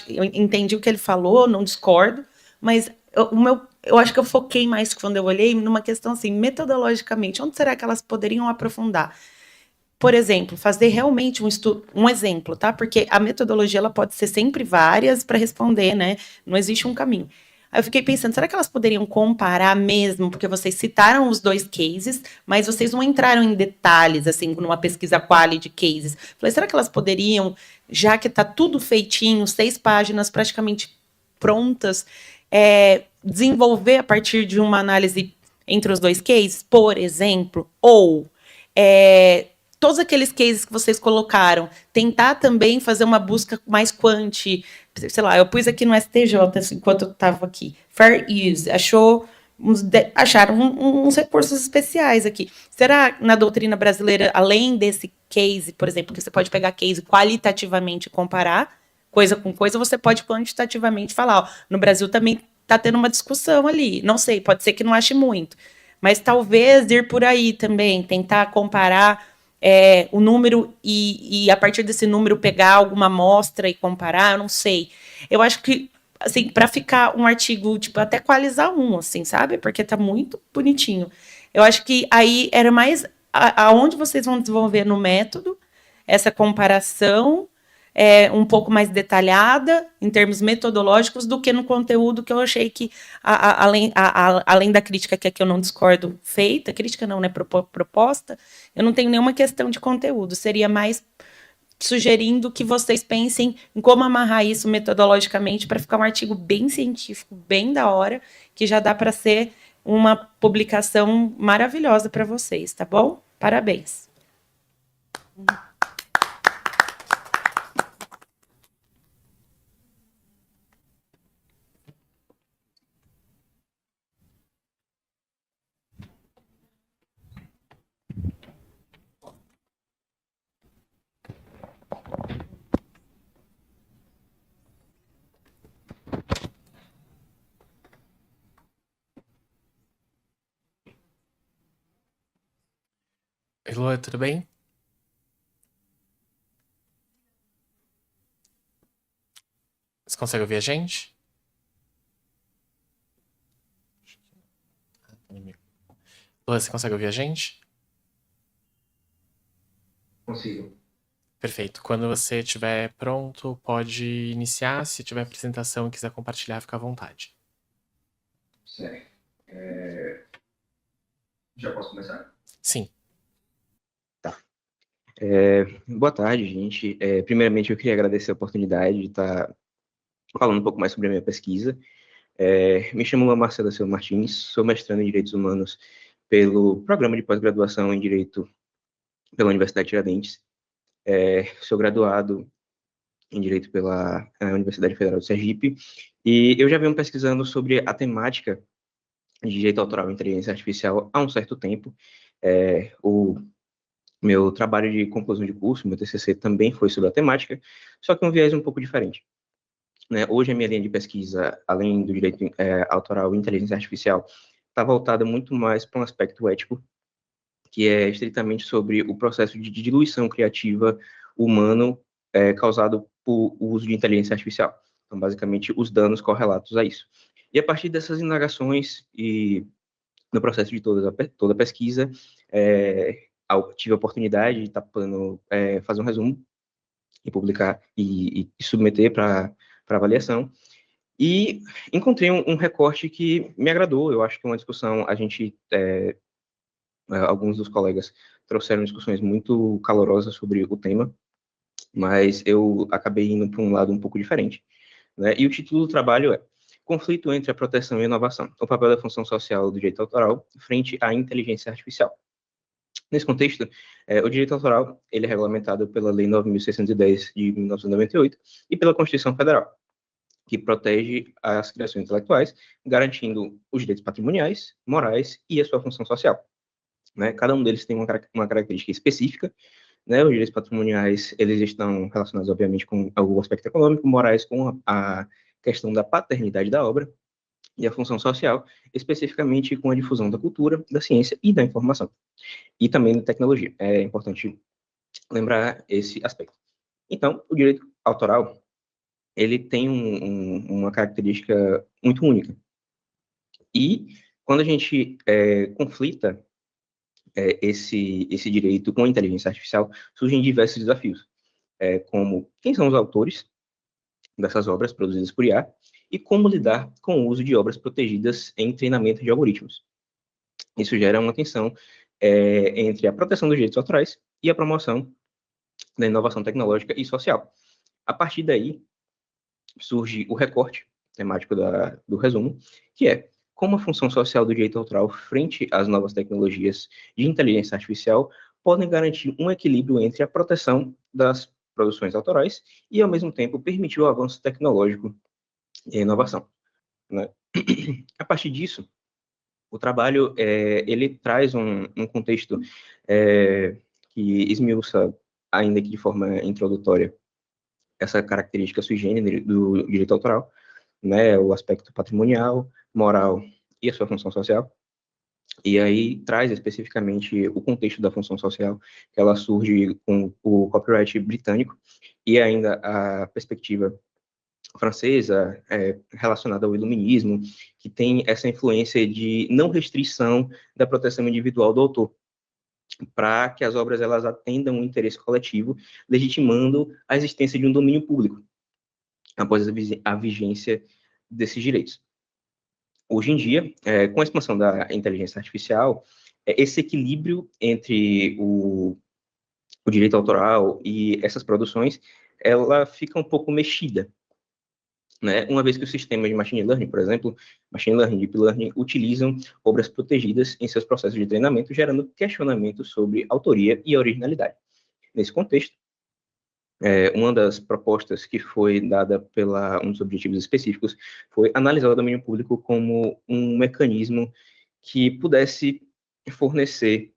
eu entendi o que ele falou, não discordo, mas eu acho que eu foquei mais quando eu olhei numa questão, assim, metodologicamente, onde será que elas poderiam aprofundar? Por exemplo, fazer realmente um exemplo, tá? Porque a metodologia ela pode ser sempre várias para responder, né? Não existe um caminho. Aí eu fiquei pensando, será que elas poderiam comparar mesmo? Porque vocês citaram os 2 cases, mas vocês não entraram em detalhes, assim, numa pesquisa quali de cases. Falei, será que elas poderiam, já que está tudo feitinho, 6 páginas praticamente prontas, desenvolver a partir de uma análise entre os 2 cases, por exemplo? Ou todos aqueles cases que vocês colocaram, tentar também fazer uma busca mais quanti, sei lá, eu pus aqui no STJ, assim, enquanto eu estava aqui, fair use, acharam uns recursos especiais aqui. Será na doutrina brasileira, além desse case, por exemplo, que você pode pegar case qualitativamente e comparar, coisa com coisa, você pode quantitativamente falar, ó, no Brasil também está tendo uma discussão ali, não sei, pode ser que não ache muito, mas talvez ir por aí também, tentar comparar o número e a partir desse número pegar alguma amostra e comparar, eu não sei. Eu acho que, assim, para ficar um artigo, tipo, até equalizar assim, sabe? Porque tá muito bonitinho. Eu acho que aí era mais aonde vocês vão desenvolver no método essa comparação um pouco mais detalhada, em termos metodológicos, do que no conteúdo, que eu achei que, além da crítica, que aqui eu não discordo feita, crítica não, né, proposta, eu não tenho nenhuma questão de conteúdo, seria mais sugerindo que vocês pensem em como amarrar isso metodologicamente para ficar um artigo bem científico, bem da hora, que já dá para ser uma publicação maravilhosa para vocês, tá bom? Parabéns. Elô, tudo bem? Você consegue ouvir a gente? Elô, você consegue ouvir a gente? Consigo. Perfeito. Quando você estiver pronto, pode iniciar. Se tiver apresentação e quiser compartilhar, fica à vontade. Certo. Já posso começar? Sim. Boa tarde, gente. Primeiramente, eu queria agradecer a oportunidade de estar falando um pouco mais sobre a minha pesquisa. Me chamo Marcela Silva Martins, sou mestrando em Direitos Humanos pelo Programa de Pós-Graduação em Direito pela Universidade Tiradentes. Sou graduado em Direito pela Universidade Federal de Sergipe, e eu já venho pesquisando sobre a temática de Direito Autoral e Inteligência Artificial há um certo tempo. O meu trabalho de conclusão de curso, meu TCC, também foi sobre a temática, só que um viés um pouco diferente. Né? Hoje, a minha linha de pesquisa, além do direito autoral e inteligência artificial, está voltada muito mais para um aspecto ético, que é estritamente sobre o processo de diluição criativa humano causado por uso de inteligência artificial. Então, basicamente, os danos correlatos a isso. E a partir dessas indagações e no processo de toda a pesquisa, tive a oportunidade de estar podendo fazer um resumo e publicar e submeter para avaliação. E encontrei um recorte que me agradou. Eu acho que uma discussão, alguns dos colegas trouxeram discussões muito calorosas sobre o tema, mas eu acabei indo para um lado um pouco diferente. Né? E o título do trabalho é Conflito entre a Proteção e a Inovação, o papel da função social do direito autoral frente à inteligência artificial. Nesse contexto, o direito autoral ele é regulamentado pela Lei 9.610 de 1998 e pela Constituição Federal, que protege as criações intelectuais, garantindo os direitos patrimoniais, morais e a sua função social. Né? Cada um deles tem uma característica específica. Né? Os direitos patrimoniais eles estão relacionados, obviamente, com o aspecto econômico, morais com a questão da paternidade da obra, e a função social, especificamente com a difusão da cultura, da ciência e da informação, e também da tecnologia. É importante lembrar esse aspecto. Então, o direito autoral, ele tem uma característica muito única. E quando a gente conflita esse direito com a inteligência artificial, surgem diversos desafios, como quem são os autores dessas obras produzidas por IA e como lidar com o uso de obras protegidas em treinamento de algoritmos. Isso gera uma tensão entre a proteção dos direitos autorais e a promoção da inovação tecnológica e social. A partir daí, surge o recorte temático do resumo, que é como a função social do direito autoral frente às novas tecnologias de inteligência artificial podem garantir um equilíbrio entre a proteção das produções autorais e, ao mesmo tempo, permitir o avanço tecnológico e a inovação. Né? A partir disso, o trabalho ele traz um contexto que esmiuça, ainda que de forma introdutória, essa característica sui generis do direito autoral, né, o aspecto patrimonial, moral e a sua função social. E aí traz especificamente o contexto da função social, que ela surge com o copyright britânico e ainda a perspectiva francesa relacionada ao iluminismo, que tem essa influência de não restrição da proteção individual do autor, para que as obras elas atendam um interesse coletivo, legitimando a existência de um domínio público após a vigência desses direitos. Hoje em dia, com a expansão da inteligência artificial, esse equilíbrio entre o direito autoral e essas produções, ela fica um pouco mexida, né? Uma vez que os sistemas de machine learning, por exemplo, machine learning e deep learning, utilizam obras protegidas em seus processos de treinamento, gerando questionamentos sobre autoria e originalidade. Nesse contexto, uma das propostas que foi dada pela um dos objetivos específicos foi analisar o domínio público como um mecanismo que pudesse fornecer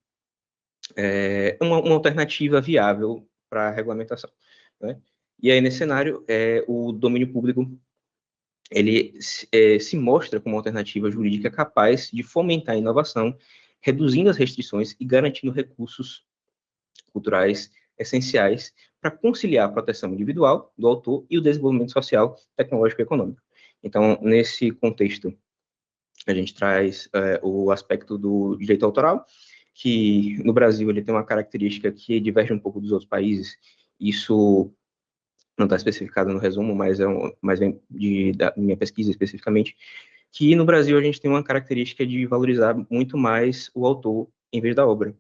uma alternativa viável para a regulamentação. Né? E aí, nesse cenário, o domínio público ele se mostra como uma alternativa jurídica capaz de fomentar a inovação, reduzindo as restrições e garantindo recursos culturais essenciais para conciliar a proteção individual do autor e o desenvolvimento social, tecnológico e econômico. Então, nesse contexto, a gente traz o aspecto do direito autoral, que no Brasil ele tem uma característica que diverge um pouco dos outros países, Isso não está especificado no resumo, mas vem da minha pesquisa especificamente, que no Brasil a gente tem uma característica de valorizar muito mais o autor em vez da obra.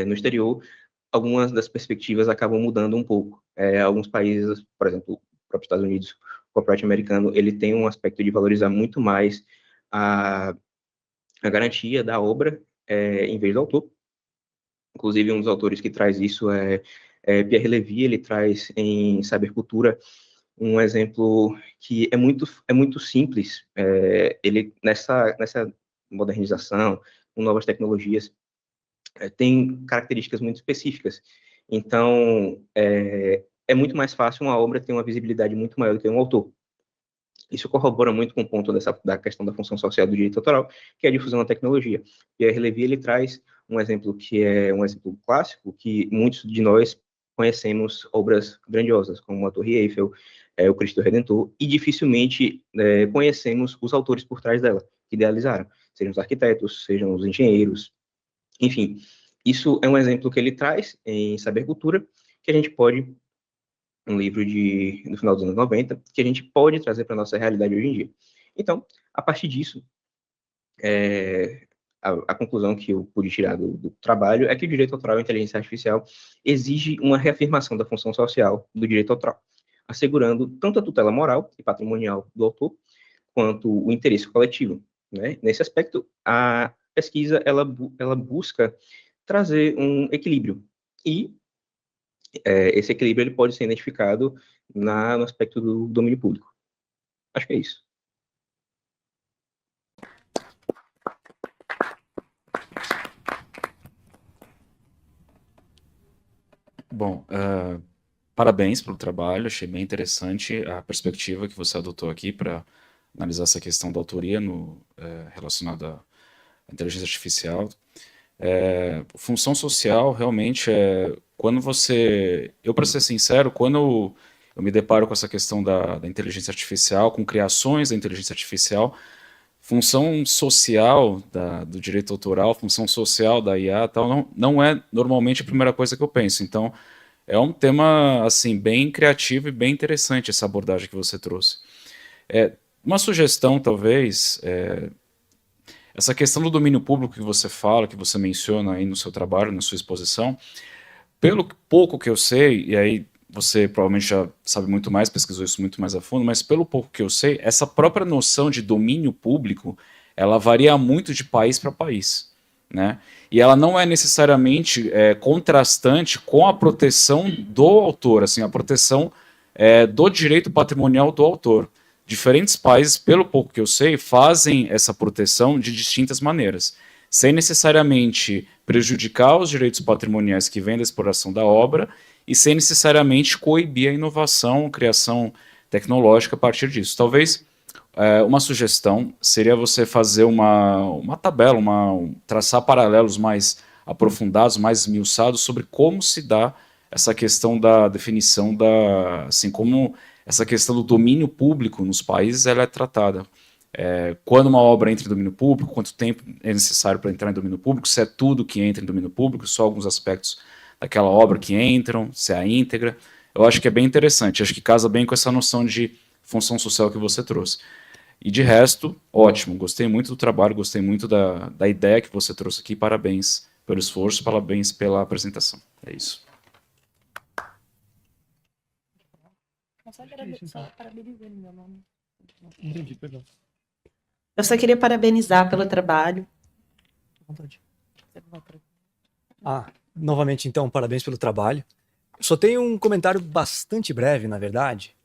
No exterior, algumas das perspectivas acabam mudando um pouco. Alguns países, por exemplo, o próprio Estados Unidos, o copyright americano, ele tem um aspecto de valorizar muito mais a garantia da obra em vez do autor. Inclusive, um dos autores que traz isso é Pierre Levy. Ele traz em Cybercultura um exemplo que é muito simples. Ele, nessa modernização, com novas tecnologias, tem características muito específicas. Então, é muito mais fácil uma obra ter uma visibilidade muito maior do que um autor. Isso corrobora muito com o ponto da questão da função social do direito autoral, que é a difusão da tecnologia. Pierre Levy, ele traz um exemplo que é um exemplo clássico, que muitos de nós conhecemos obras grandiosas, como a Torre Eiffel, o Cristo Redentor, e dificilmente conhecemos os autores por trás dela, que idealizaram, sejam os arquitetos, sejam os engenheiros, enfim. Isso é um exemplo que ele traz em Cybercultura, que a gente pode, um livro do final dos anos 90, que a gente pode trazer para a nossa realidade hoje em dia. Então, a partir disso, a conclusão que eu pude tirar do trabalho é que o direito autoral e a inteligência artificial exige uma reafirmação da função social do direito autoral, assegurando tanto a tutela moral e patrimonial do autor, quanto o interesse coletivo, né? Nesse aspecto, a pesquisa ela busca trazer um equilíbrio, e esse equilíbrio ele pode ser identificado no aspecto do domínio público. Acho que é isso. Bom, parabéns pelo trabalho, achei bem interessante a perspectiva que você adotou aqui para analisar essa questão da autoria relacionada à inteligência artificial. Função social, realmente, quando você... Eu, para ser sincero, quando eu me deparo com essa questão da inteligência artificial, com criações da inteligência artificial, função social do direito autoral, função social da IA, tal, não é normalmente a primeira coisa que eu penso. Então, é um tema assim bem criativo e bem interessante essa abordagem que você trouxe. Uma sugestão, talvez, essa questão do domínio público que você fala, que você menciona aí no seu trabalho, na sua exposição, pelo pouco que eu sei, e aí você provavelmente já sabe muito mais, pesquisou isso muito mais a fundo, mas pelo pouco que eu sei, essa própria noção de domínio público, ela varia muito de país para país, né? E ela não é necessariamente contrastante com a proteção do autor, assim, a proteção do direito patrimonial do autor. Diferentes países, pelo pouco que eu sei, fazem essa proteção de distintas maneiras, sem necessariamente prejudicar os direitos patrimoniais que vêm da exploração da obra e sem necessariamente coibir a inovação, a criação tecnológica a partir disso. Talvez uma sugestão seria você fazer uma tabela, traçar paralelos mais aprofundados, mais esmiuçados sobre como se dá essa questão da definição assim, como essa questão do domínio público nos países ela é tratada. Quando uma obra entra em domínio público, quanto tempo é necessário para entrar em domínio público, se é tudo que entra em domínio público, só alguns aspectos daquela obra que entram, se é a íntegra. Eu acho que é bem interessante, acho que casa bem com essa noção de função social que você trouxe. E de resto, ótimo, gostei muito do trabalho, gostei muito da ideia que você trouxe aqui, parabéns pelo esforço, parabéns pela apresentação. É isso. Eu só queria parabenizar pelo trabalho. Novamente, então, parabéns pelo trabalho. Só tenho um comentário bastante breve, na verdade,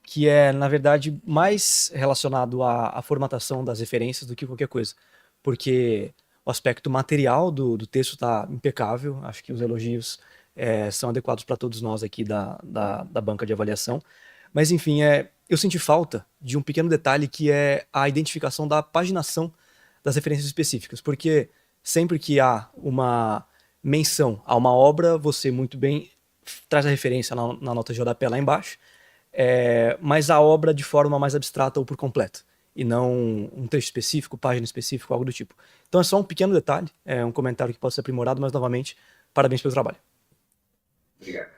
que é, na verdade, mais relacionado à formatação das referências do que qualquer coisa. Porque o aspecto material do texto está impecável, acho que os elogios são adequados para todos nós aqui da banca de avaliação. Mas, enfim, eu senti falta de um pequeno detalhe que é a identificação da paginação das referências específicas. Porque sempre que há uma menção a uma obra, você muito bem traz a referência na nota de rodapé lá embaixo, mas a obra de forma mais abstrata ou por completo, e não um trecho específico, página específica, algo do tipo. Então é só um pequeno detalhe, um comentário que pode ser aprimorado, mas novamente, parabéns pelo trabalho. Obrigado.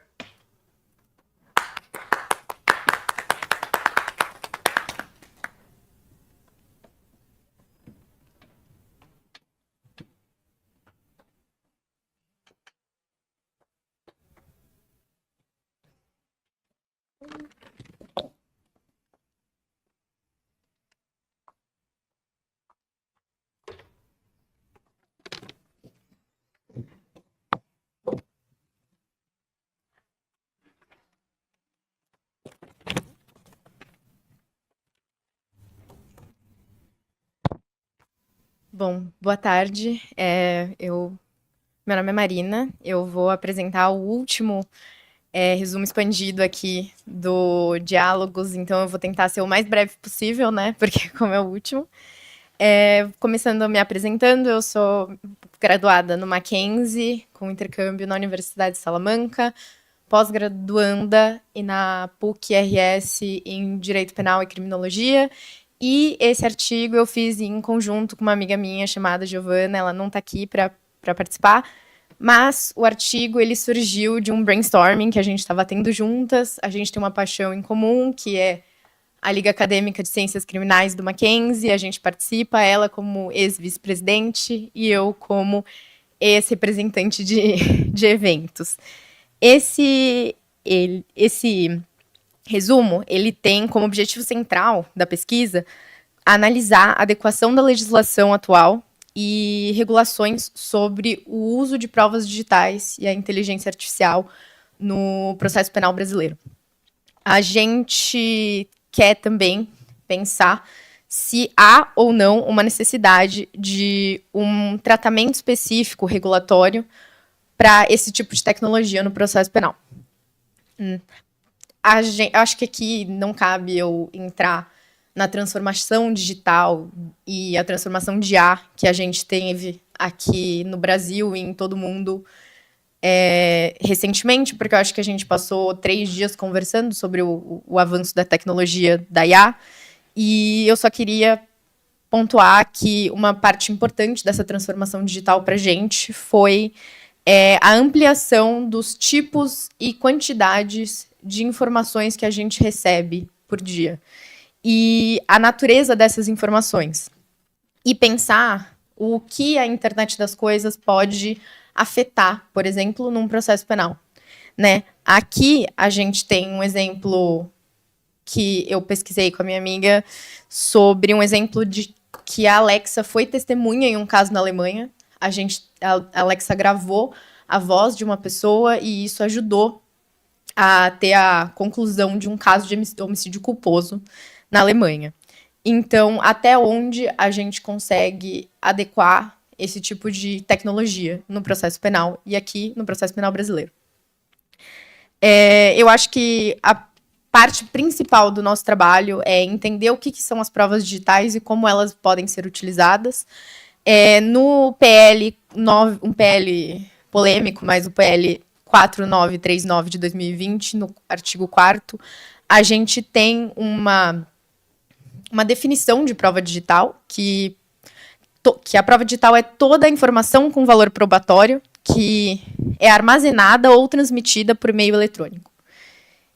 Bom, boa tarde. Meu nome é Marina. Eu vou apresentar o último resumo expandido aqui do Diálogos, então eu vou tentar ser o mais breve possível, né? Porque como é o último. Começando me apresentando, eu sou graduada no Mackenzie, com intercâmbio na Universidade de Salamanca, pós-graduanda e na PUC-RS em Direito Penal e Criminologia. E esse artigo eu fiz em conjunto com uma amiga minha chamada Giovana, ela não está aqui para participar, mas o artigo ele surgiu de um brainstorming que a gente estava tendo juntas. A gente tem uma paixão em comum, que é a Liga Acadêmica de Ciências Criminais do Mackenzie. A gente participa, ela como ex-vice-presidente e eu como ex-representante de eventos. Esse resumo, ele tem como objetivo central da pesquisa analisar a adequação da legislação atual e regulações sobre o uso de provas digitais e a inteligência artificial no processo penal brasileiro. A gente quer também pensar se há ou não uma necessidade de um tratamento específico regulatório para esse tipo de tecnologia no processo penal. Acho que aqui não cabe eu entrar na transformação digital e a transformação de IA que a gente teve aqui no Brasil e em todo o mundo recentemente, porque eu acho que a gente passou 3 dias conversando sobre o avanço da tecnologia da IA, e eu só queria pontuar que uma parte importante dessa transformação digital para a gente foi a ampliação dos tipos e quantidades de informações que a gente recebe por dia e a natureza dessas informações. E pensar o que a internet das coisas pode afetar, por exemplo, num processo penal, né? Aqui a gente tem um exemplo que eu pesquisei com a minha amiga sobre um exemplo de que a Alexa foi testemunha em um caso na Alemanha. A Alexa gravou a voz de uma pessoa e isso ajudou a ter a conclusão de um caso de homicídio culposo na Alemanha. Então, até onde a gente consegue adequar esse tipo de tecnologia no processo penal e aqui no processo penal brasileiro? Eu acho que a parte principal do nosso trabalho é entender o que são as provas digitais e como elas podem ser utilizadas. No PL, um PL polêmico, mas o PL 4939 de 2020, no artigo 4º, a gente tem uma definição de prova digital, que a prova digital é toda a informação com valor probatório que é armazenada ou transmitida por meio eletrônico.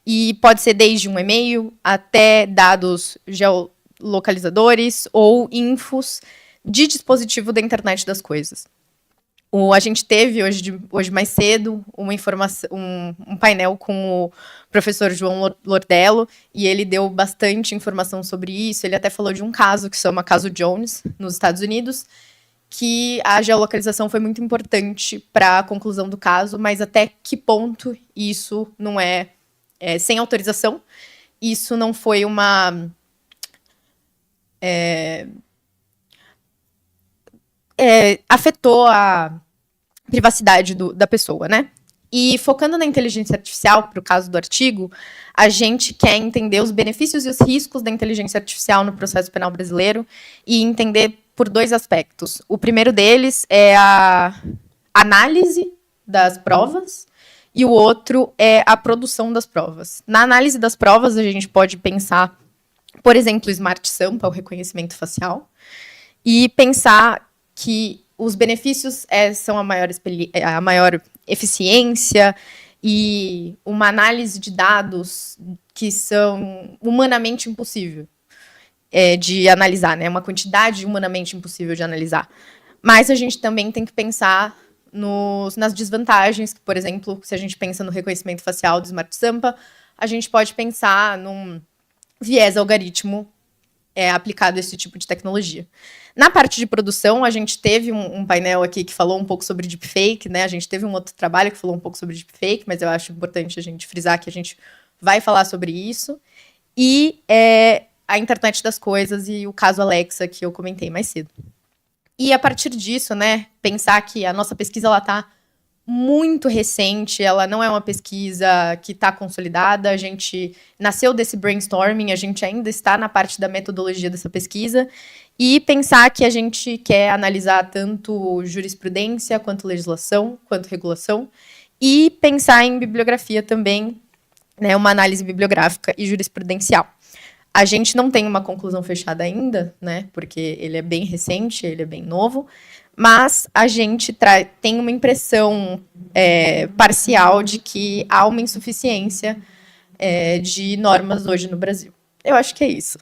E pode ser desde um e-mail até dados geolocalizadores ou infos de dispositivo da internet das coisas. A gente teve hoje mais cedo um painel com o professor João Lordello, e ele deu bastante informação sobre isso. Ele até falou de um caso que se chama Caso Jones, nos Estados Unidos, que a geolocalização foi muito importante para a conclusão do caso, mas até que ponto isso não é sem autorização, isso não foi uma afetou a privacidade da pessoa, né? E focando na inteligência artificial, para o caso do artigo, a gente quer entender os benefícios e os riscos da inteligência artificial no processo penal brasileiro e entender por 2 aspectos. O primeiro deles é a análise das provas e o outro é a produção das provas. Na análise das provas, a gente pode pensar, por exemplo, o Smart Sampa, o reconhecimento facial, e pensar que os benefícios são a maior eficiência e uma análise de dados que são humanamente impossível de analisar, né? Uma quantidade humanamente impossível de analisar. Mas a gente também tem que pensar nas desvantagens, que, por exemplo, se a gente pensa no reconhecimento facial do Smart Sampa, a gente pode pensar num viés algoritmo aplicado a esse tipo de tecnologia. Na parte de produção, a gente teve um painel aqui que falou um pouco sobre deepfake, né? A gente teve um outro trabalho que falou um pouco sobre deepfake, mas eu acho importante a gente frisar que a gente vai falar sobre isso. E a internet das coisas e o caso Alexa, que eu comentei mais cedo. E a partir disso, né, pensar que a nossa pesquisa ela está muito recente, ela não é uma pesquisa que está consolidada, a gente nasceu desse brainstorming, a gente ainda está na parte da metodologia dessa pesquisa, e pensar que a gente quer analisar tanto jurisprudência, quanto legislação, quanto regulação, e pensar em bibliografia também, né, uma análise bibliográfica e jurisprudencial. A gente não tem uma conclusão fechada ainda, né, porque ele é bem recente, ele é bem novo, mas a gente tem uma impressão parcial de que há uma insuficiência de normas hoje no Brasil. Eu acho que é isso.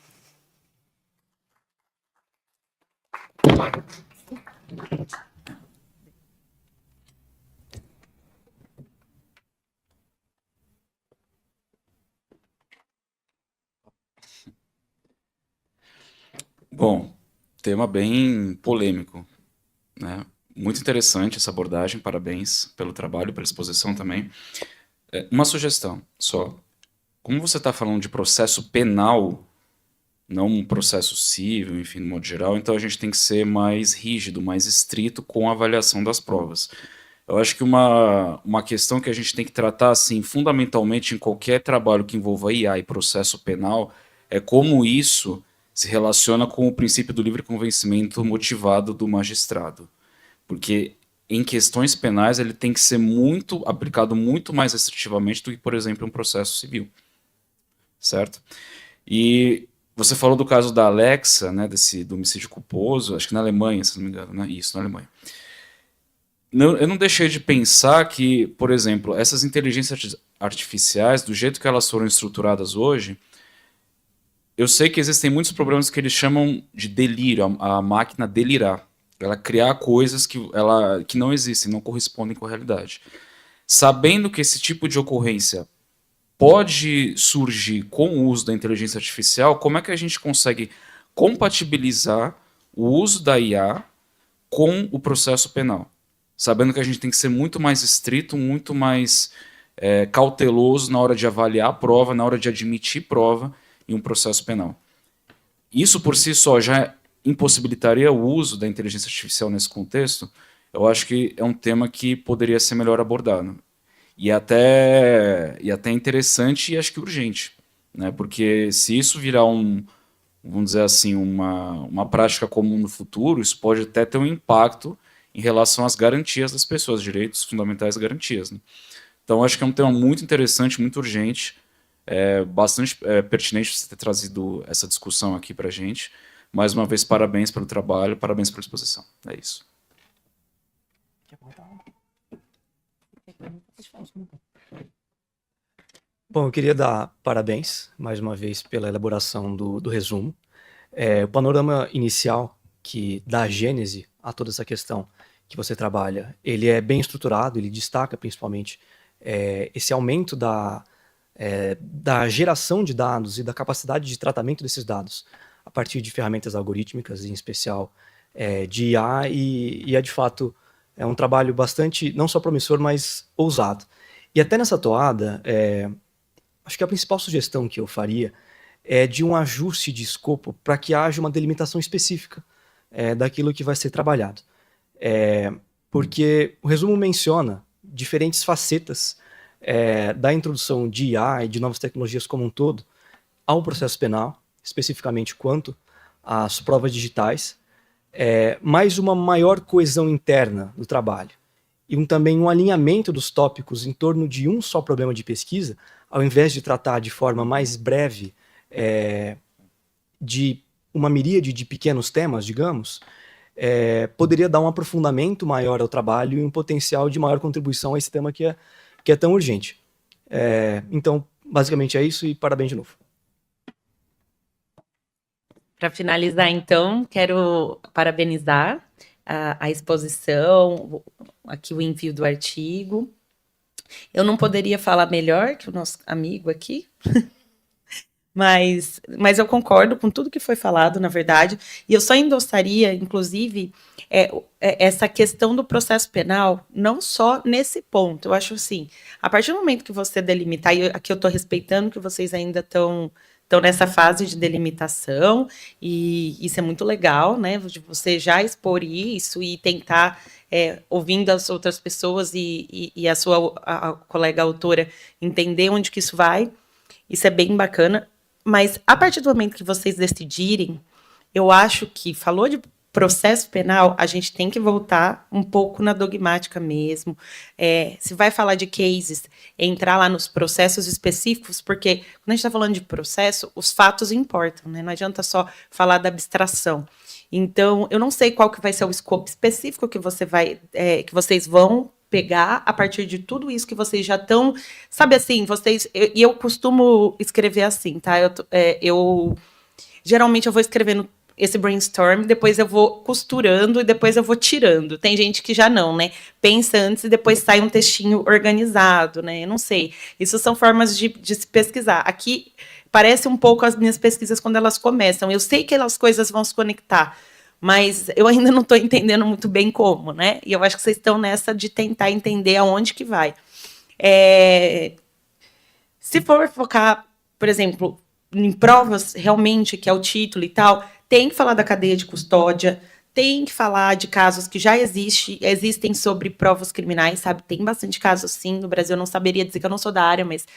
Bom, tema bem polêmico, né? Muito interessante essa abordagem, parabéns pelo trabalho, pela exposição também. Uma sugestão só. Como você está falando de processo penal, não um processo civil, enfim, no modo geral, então a gente tem que ser mais rígido, mais estrito com a avaliação das provas. Eu acho que uma questão que a gente tem que tratar, assim, fundamentalmente em qualquer trabalho que envolva IA e processo penal, é como isso se relaciona com o princípio do livre convencimento motivado do magistrado. Porque em questões penais ele tem que ser aplicado muito mais restritivamente do que, por exemplo, um processo civil. Certo? E você falou do caso da Alexa, né, do homicídio culposo, acho que na Alemanha, se não me engano, né? Isso, na Alemanha. Eu não deixei de pensar que, por exemplo, essas inteligências artificiais, do jeito que elas foram estruturadas hoje, eu sei que existem muitos problemas que eles chamam de delírio, a máquina delirar. Ela criar coisas que não existem, não correspondem com a realidade. Sabendo que esse tipo de ocorrência pode surgir com o uso da inteligência artificial, como é que a gente consegue compatibilizar o uso da IA com o processo penal? Sabendo que a gente tem que ser muito mais estrito, muito mais cauteloso na hora de avaliar a prova, na hora de admitir prova em um processo penal. Isso por si só já impossibilitaria o uso da inteligência artificial nesse contexto? Eu acho que é um tema que poderia ser melhor abordado. E até interessante e acho que urgente, né? Porque se isso virar vamos dizer assim, uma prática comum no futuro, isso pode até ter um impacto em relação às garantias das pessoas, direitos fundamentais e garantias, né? Então acho que é um tema muito interessante, muito urgente, bastante pertinente você ter trazido essa discussão aqui para a gente. Mais uma vez, parabéns pelo trabalho, parabéns pela exposição. É isso. Bom, eu queria dar parabéns, mais uma vez, pela elaboração do resumo. O panorama inicial que dá gênese a toda essa questão que você trabalha, ele é bem estruturado, ele destaca principalmente esse aumento da geração de dados e da capacidade de tratamento desses dados a partir de ferramentas algorítmicas, em especial de IA, e é de fato um trabalho bastante, não só promissor, mas ousado. E até nessa toada, acho que a principal sugestão que eu faria é de um ajuste de escopo para que haja uma delimitação específica daquilo que vai ser trabalhado. Porque o resumo menciona diferentes facetas da introdução de IA e de novas tecnologias como um todo ao processo penal, especificamente quanto às provas digitais, mais uma maior coesão interna do trabalho e também um alinhamento dos tópicos em torno de um só problema de pesquisa, ao invés de tratar de forma mais breve de uma miríade de pequenos temas, digamos, poderia dar um aprofundamento maior ao trabalho e um potencial de maior contribuição a esse tema que é tão urgente. Então, basicamente é isso e parabéns de novo. Para finalizar, então, quero parabenizar a exposição, aqui o envio do artigo. Eu não poderia falar melhor que o nosso amigo aqui, mas eu concordo com tudo que foi falado, na verdade, e eu só endossaria, inclusive, essa questão do processo penal, não só nesse ponto. Eu acho assim, a partir do momento que você delimitar, e aqui eu estou respeitando que vocês ainda estão estão nessa fase de delimitação, e isso é muito legal, né? De você já expor isso e tentar, ouvindo as outras pessoas e a sua a colega autora, entender onde que isso vai. Isso é bem bacana. Mas a partir do momento que vocês decidirem, eu acho que falou de processo penal, a gente tem que voltar um pouco na dogmática mesmo. Se vai falar de cases, entrar lá nos processos específicos, porque quando a gente está falando de processo, os fatos importam, né? Não adianta só falar da abstração. Então, eu não sei qual que vai ser o escopo específico que que vocês vão pegar a partir de tudo isso que vocês já estão, sabe assim, eu costumo escrever assim, tá? Geralmente eu vou escrevendo esse brainstorm, depois eu vou costurando e depois eu vou tirando. Tem gente que já não, né? Pensa antes e depois sai um textinho organizado, né? Eu não sei. Isso são formas de se pesquisar. Aqui parece um pouco as minhas pesquisas quando elas começam. Eu sei que as coisas vão se conectar, mas eu ainda não estou entendendo muito bem como, né? E eu acho que vocês estão nessa de tentar entender aonde que vai. Se for focar, por exemplo, em provas realmente, que é o título e tal, tem que falar da cadeia de custódia, tem que falar de casos que já existem sobre provas criminais, sabe? Tem bastante casos, sim, no Brasil. Eu não saberia dizer que eu não sou da área, mas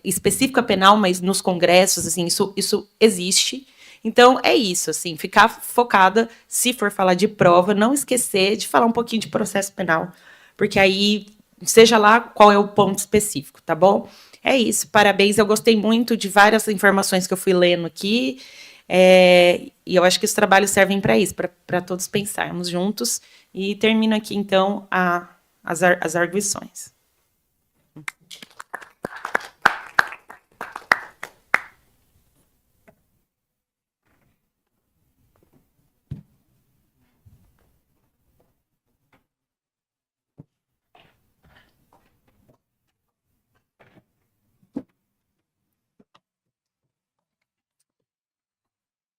específica penal, mas nos congressos, assim, isso existe. Então, é isso, assim, ficar focada, se for falar de prova, não esquecer de falar um pouquinho de processo penal, porque aí, seja lá qual é o ponto específico, tá bom? É isso, parabéns, eu gostei muito de várias informações que eu fui lendo aqui, e eu acho que os trabalhos servem para isso, para todos pensarmos juntos, e termino aqui, então, as arguições.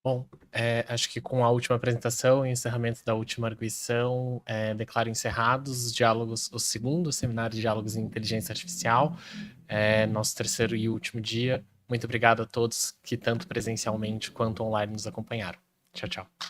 Bom, acho que com a última apresentação e encerramento da última arguição, declaro encerrados os diálogos, o segundo seminário de diálogos em inteligência artificial, nosso terceiro e último dia. Muito obrigado a todos que tanto presencialmente quanto online nos acompanharam. Tchau, tchau.